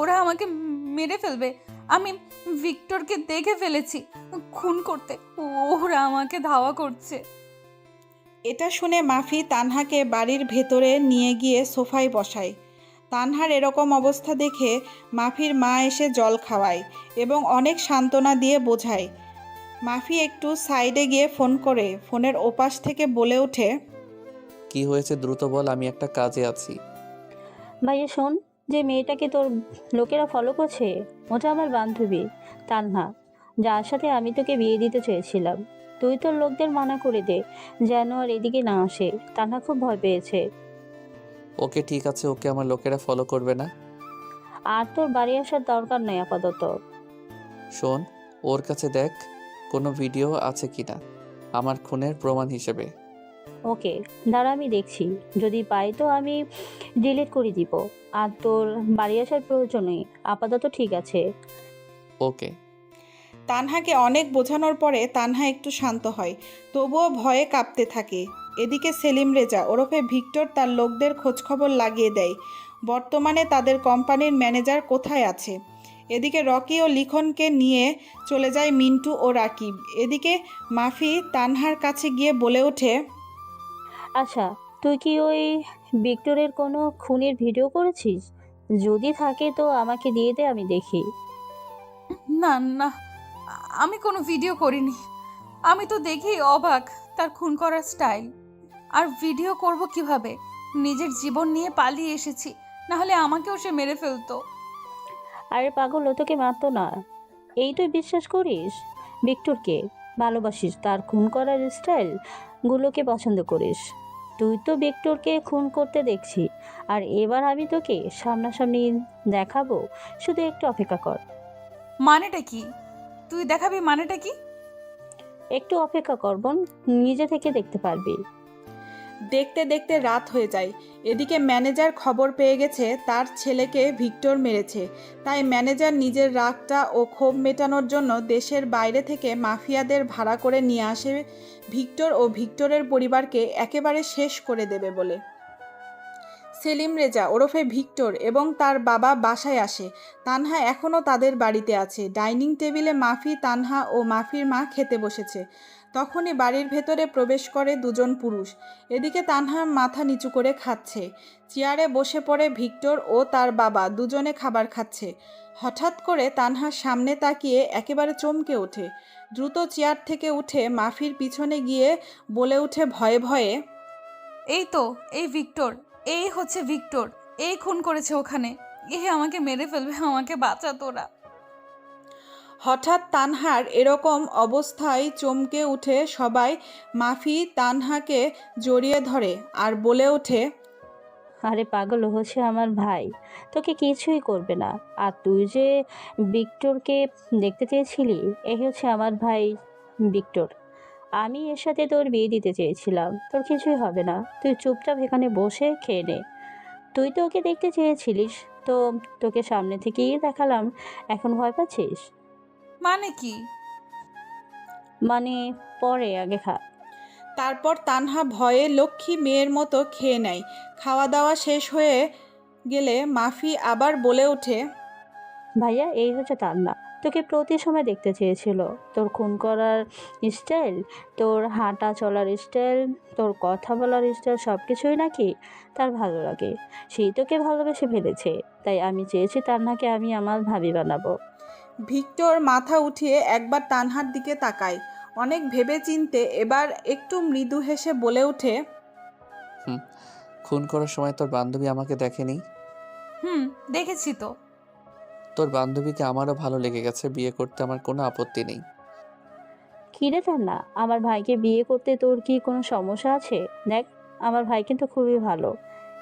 ওরা আমাকে মেরে ফেলবে। আমি ভিক্টরকে দেখে ফেলেছি খুন করতে, ওরা আমাকে ধাওয়া করছে। এটা শুনে মাফি তানহাকে বাড়ির ভেতরে নিয়ে গিয়ে সোফায় বসায়। তানহার এরকম অবস্থা দেখে মাফির মা এসে জল খাওয়ায় এবং অনেক সান্ত্বনা দিয়ে বোঝায়। মাফি একটু সাইডে গিয়ে ফোন করে ফোনের ওপাশ থেকে বলে ওঠে, কি হয়েছে দ্রুত বল, আমি একটা কাজে আছি। ভাইয়া শোন, যে মেয়েটাকে তোর লোকেরা ফলো করছে ওটা আমার বান্ধবী তানহা, যার সাথে আমি তোকে বিয়ে দিতে চেয়েছিলাম। তুই তোর লোকদের মানা করে দে যেন আর এদিকে না আসে। তানহা খুব ভয় পেয়েছে। ওকে ঠিক আছে, ওকে আমার লোকেরা ফলো করবে না। আর তোর বাড়ি আসার দরকার নেই আপাতত। শোন, ওর কাছে দেখ কোনো ভিডিও আছে কিনা আমার খুনের প্রমাণ হিসেবে। ওকে, দাঁড়া আমি দেখছি, যদি পাই তো আমি ডিলিট করে দিব। আর তোর বাড়ি আসার প্রয়োজন নেই, আপাতত ঠিক আছে। ওকে। তানহাকে অনেক বোঝানোর পরে তানহা একটু শান্ত হয়, তবুও ভয়ে কাঁপতে থাকে। এদিকে সেলিম রেজা ওরফে ভিক্টর তার লোকদের খোঁজখবর লাগিয়ে দেয় বর্তমানে তাদের কোম্পানির ম্যানেজার কোথায় আছে। এদিকে রকি ও লিখনকে নিয়ে চলে যায় মিন্টু ও রাকিব। এদিকে মাফি তানহার কাছে গিয়ে বলে ওঠে, আচ্ছা, তুই কি ওই ভিক্টরের কোনো খুনের ভিডিও করেছিস? যদি থাকে তো আমাকে দিয়ে দে, আমি দেখি। না না, আমি কোনো ভিডিও করিনি। আমি তো দেখেই অবাক তার খুন করার স্টাইল। আর ভিডিও করব কিভাবে? নিজের জীবন নিয়ে পালিয়ে এসেছি, না হলে আমাকেও সে মেরে ফেলতো। আরে পাগল, ও তোকে মারতো না। এই তুই বিশ্বাস করিস? ভিক্টরকে ভালোবাসিস, তার খুন করার স্টাইল গুলোকে পছন্দ করিস। তুই তো ভিক্টরকে খুন করতে দেখছি, আর এবার আমি তোকে সামনাসামনি দেখাবো। শুধু একটু অপেক্ষা কর। মানেটা কি? তুই দেখাবি মানেটা কি? একটু অপেক্ষা কর বোন, নিজে থেকে দেখতে পারবি। দেখতে দেখতে রাত হয়ে যায়। এদিকে ম্যানেজার খবর পেয়ে গেছে তার ছেলেকে ভিক্টর মেরেছে। তাই ম্যানেজার নিজের রাগটা ও ক্ষোভ মেটানোর জন্য দেশের বাইরে থেকে মাফিয়াদের ভাড়া করে নিয়ে আসে ভিক্টর ও ভিক্টরের পরিবারকে একেবারে শেষ করে দেবে বলে। সেলিম রেজা ওরফে ভিক্টর এবং তার বাবা বাসায় আসে। তানহা এখনও তাদের বাড়িতে আছে। ডাইনিং টেবিলে মাফি, তানহা ও মাফির মা খেতে বসেছে। তখনই বাড়ির ভেতরে প্রবেশ করে দুজন পুরুষ। এদিকে তানহা মাথা নিচু করে খাচ্ছে। চেয়ারে বসে পড়ে ভিক্টর ও তার বাবা, দুজনে খাবার খাচ্ছে। হঠাৎ করে তানহার সামনে তাকিয়ে একেবারে চমকে ওঠে। দ্রুত চেয়ার থেকে উঠে মাফির পিছনে গিয়ে বলে ওঠে ভয়ে ভয়ে, এই তো, এই ভিক্টর, এই হচ্ছে ভিক্টর, এই খুন করেছে ওখানে। আমাকে মেরে ফেলবে, আমাকে বাঁচা তোরা। হঠাৎ তানহার এরকম অবস্থায় চমকে উঠে সবাই। মাফি তানহাকে জড়িয়ে ধরে আর বলে ওঠে, আরে পাগল, ও হচ্ছে আমার ভাই, তোকে কিছুই করবে না। আর তুই যে ভিক্টরকে দেখতে চেয়েছিলি, এই হচ্ছে আমার ভাই ভিক্টর। আমি এর সাথে তোর বিয়ে দিতে চেয়েছিলাম, তোর কিছুই হবে না। তুই চুপচাপ এখানে বসে খেয়ে নে। তুই তো ওকে দেখতে চেয়েছিলিস, তো তোকে সামনে থেকেই দেখালাম। এখন ভয় পাচ্ছিস? মানে কি? মানে পরে, আগে খা। তারপর তানহা ভয়ে লক্ষ্মী মেয়ের মতো খেয়ে নেয়। খাওয়া দাওয়া শেষ হয়ে গেলে মাফি আবার বলে ওঠে, ভাইয়া, এই হচ্ছে তান্না, তোকে প্রতি সময় দেখতে চেয়েছিল। তোর খুন করার স্টাইল, তোর হাঁটা চলার স্টাইল, তোর কথা বলার স্টাইল, সব কিছুই নাকি তার ভালো লাগে। সেই তোকে ভালোবেসে ফেলেছে। তাই আমি চেয়েছি তান্নাকে আমি আমার ভাবি বানাবো। ভিক্টর মাথা উঠিয়ে একবার তানহার দিকে তাকায়। অনেক ভেবে চিনতে এবার একটু মৃদু হেসে বলে ওঠে, খুন করার সময় তোর বান্ধবী আমাকে দেখেনি? দেখেছি তো। তোর বান্ধবীকে আমারও ভালো লেগে গেছে, বিয়ে করতে আমার কোনো আপত্তি নেই। কিরে তান্না, আমার ভাইকে বিয়ে করতে তোর কি কোনো সমস্যা আছে? দেখ, আমার ভাই কিন্তু খুবই ভালো।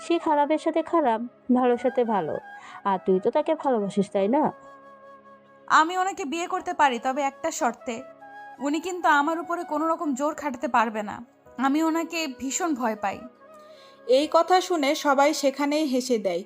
সে খারাপের সাথে খারাপ, ভালোর সাথে ভালো। আর তুই তো তাকে ভালোবাসিস, তাই না? আমি ওনাকে বিয়ে করতে পারি, তবে একটা শর্তে। উনি কিন্তু আমার উপরে কোনো রকম জোর খাটাতে পারবে না। আমি ওনাকে ভীষণ ভয় পাই। এই কথা শুনে সবাই সেখানেই হেসে দেয়।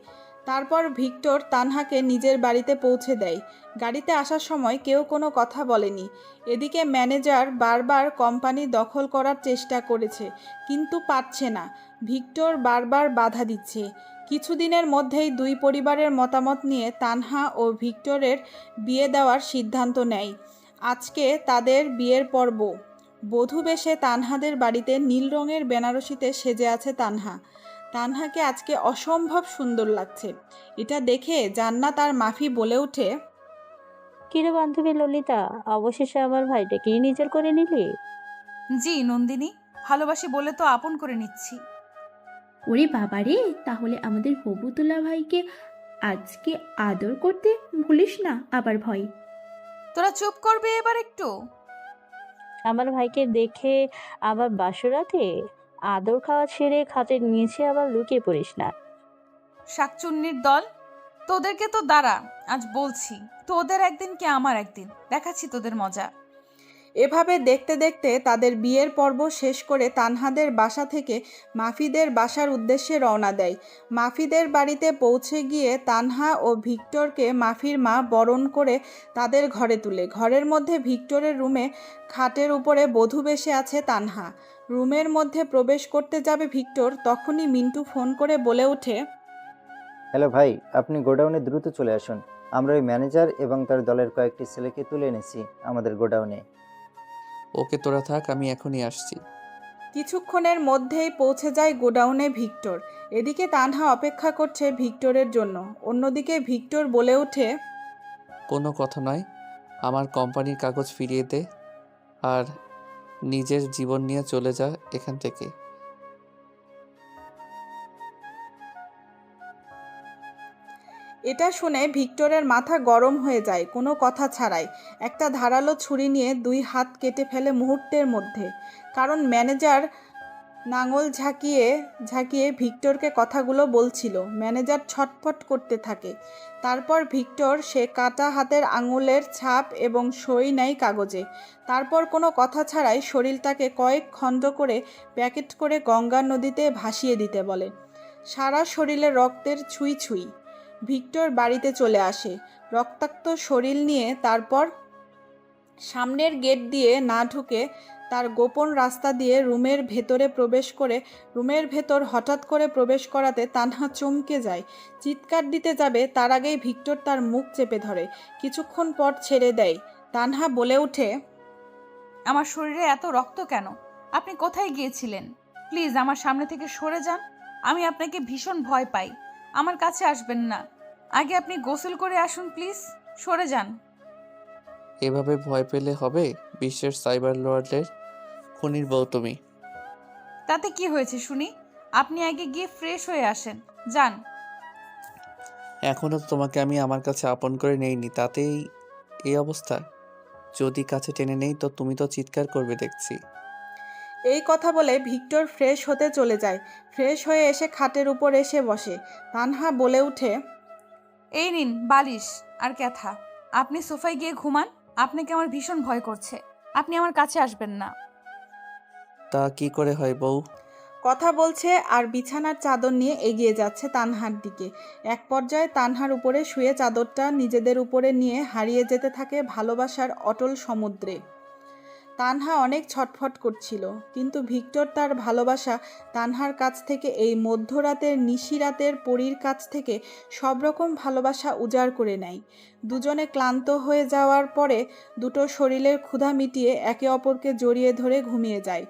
তারপর ভিক্টর তানহাকে নিজের বাড়িতে পৌঁছে দেয়। গাড়িতে আসার সময় কেউ কোনো কথা বলেনি। এদিকে ম্যানেজার বারবার কোম্পানি দখল করার চেষ্টা করেছে, কিন্তু পারছে না। ভিক্টর বারবার বাধা দিচ্ছে। কিছুদিনের মধ্যেই দুই পরিবারের মতামত নিয়ে তানহা ও ভিক্টরের বিয়ে দেওয়ার সিদ্ধান্ত নেয়। আজকে তাদের বিয়ের পর্ব। বধূ বেশে তানহাদের বাড়িতে নীল রঙের বেনারসিতে সেজে আছে তানহা। তানহাকে আজকে অসম্ভব সুন্দর লাগছে। এটা দেখে জান্নাত আর মাফি বলে ওঠে, কিরে বান্ধবী ললিতা, অবশেষে আমার ভাইটাকেই নিজের করে নিলি? জি নন্দিনী, ভালোবাসি বলে তো আপন করে নিচ্ছি। ওরে বাবা রে, তাহলে আমাদের হবুতোলা ভাইকে আজকে আদর করতে ভুলিস না আবার ভয়। তোরা চুপ করবে এবার একটু। আমার ভাইকে দেখে আবার বাসরাতে আদর খাওয়া ছেড়ে খাটের নিচে আবার লুকিয়ে পড়িস না। শাকচুন্নির দল, তোদেরকে তো দাঁড়া, আজ বলছি, তোদের একদিন কি আমার একদিন, দেখাচ্ছি তোদের মজা। এভাবে দেখতে দেখতে তাদের বিয়ের পর্ব শেষ করে তানহাদের বাসা থেকে মাফিদের বাসার উদ্দেশ্যে রওনা দেয়। মাফিদের বাড়িতে পৌঁছে গিয়ে তানহা ও ভিক্টরকে মাফির মা বরণ করে তাদের ঘরে তুলে। ঘরের মধ্যে ভিক্টরের রুমে খাটের উপরে বধূ বেশে আছে তানহা। রুমের মধ্যে প্রবেশ করতে যাবে ভিক্টর, তখনই মিন্টু ফোন করে বলে ওঠে, হ্যালো ভাই, আপনি গোডাউনে দ্রুত চলে আসুন। আমরা ওই ম্যানেজার এবং তার দলের কয়েকটি ছেলেকে তুলে এনেছি আমাদের গোডাউনে। ওকে তোরা থাক, আমি এখনই আসছি। কিছুক্ষণের মধ্যেই পৌঁছে যায় গোডাউনে ভিক্টর। এদিকে তানহা অপেক্ষা করছে ভিক্টরের জন্য। অন্যদিকে ভিক্টর বলে ওঠে, কোনো কথা নয়, আমার কোম্পানির কাগজ ফিরিয়ে দে আর নিজের জীবন নিয়ে চলে যা এখান থেকে। এটা শুনে ভিক্টরের মাথা গরম হয়ে যায়। কোনো কথা ছাড়াই একটা ধারালো ছুরি নিয়ে 2 হাত কেটে ফেলে মুহূর্তের মধ্যে। কারণ ম্যানেজার নাঙল ঝাঁকিয়ে ঝাঁকিয়ে ভিক্টরকে কথাগুলো বলছিল। ম্যানেজার ছটফট করতে থাকে। তারপর ভিক্টর সে কাটা হাতের আঙুলের ছাপ এবং সই নেয় কাগজে। তারপর কোনো কথা ছাড়াই শরীরটাকে কয়েক খণ্ড করে প্যাকেট করে গঙ্গা নদীতে ভাসিয়ে দিতে বলে। সারা শরীরে রক্তের ছুঁই ছুঁই। ভিক্টর বাড়িতে চলে আসে রক্তাক্ত শরীর নিয়ে। তারপর সামনের গেট দিয়ে না ঢুকে তার গোপন রাস্তা দিয়ে রুমের ভেতরে প্রবেশ করে রুমের ভেতর হঠাৎ করে প্রবেশ করাতে তানহা চমকে যায়। চিৎকার দিতে যাবে তার আগেই ভিক্টর তার মুখ চেপে ধরে। কিছুক্ষণ পর ছেড়ে দেয়। তানহা বলে ওঠে, আমার শরীরে এত রক্ত কেন? আপনি কোথায় গিয়েছিলেন? প্লিজ আমার সামনে থেকে সরে যান। আমি আপনাকে ভীষণ ভয় পাই। আমার কাছে আসবেন না। আগে আপনি গোসল করে আসুন প্লিজ। সরে যান। এভাবে ভয় পেলে হবে? বিশ্বের সাইবার লর্ডের খুনির বউ তুমি। তাতে কি হয়েছে শুনি? আপনি আগে গিয়ে ফ্রেশ হয়ে আসেন, যান। এখনও তো তোমাকে আমি আমার কাছে আপন করে নেইনি, তাতেই এই অবস্থা। যদি কাছে টেনে নেই তো তুমি তো চিৎকার করবে দেখছি। এই কথা বলে ভিক্টর ফ্রেশ হতে চলে যায়। ফ্রেশ হয়ে এসে খাটের উপর এসে বসে। তানহা বলে ওঠে, এই নিন বালিশ আর ক্যাথা। আপনি সোফায় গিয়ে ঘুমান। আপনাকে আমার ভীষণ ভয় করছে। আপনি আমার কাছে আসবেন না। তা কি করে হয় বউ? কথা বলছে আর বিছানার চাদর নিয়ে এগিয়ে যাচ্ছে তানহার দিকে। এক পর্যায়ে তানহার উপরে শুয়ে চাদরটা নিজেদের উপরে নিয়ে হারিয়ে যেতে থাকে ভালোবাসার অটল সমুদ্রে। তানহা অনেক ছটফট করছিল, কিন্তু ভিক্টর তার ভালোবাসা তানহার কাছ থেকে, এই মধ্যরাতের নিশিরাতের পরীর কাছ থেকে সব রকম ভালোবাসা উজাড় করে নেয়। দুজনে ক্লান্ত হয়ে যাওয়ার পরে দুটো শরীরের ক্ষুধা মিটিয়ে একে অপরকে জড়িয়ে ধরে ঘুমিয়ে যায়।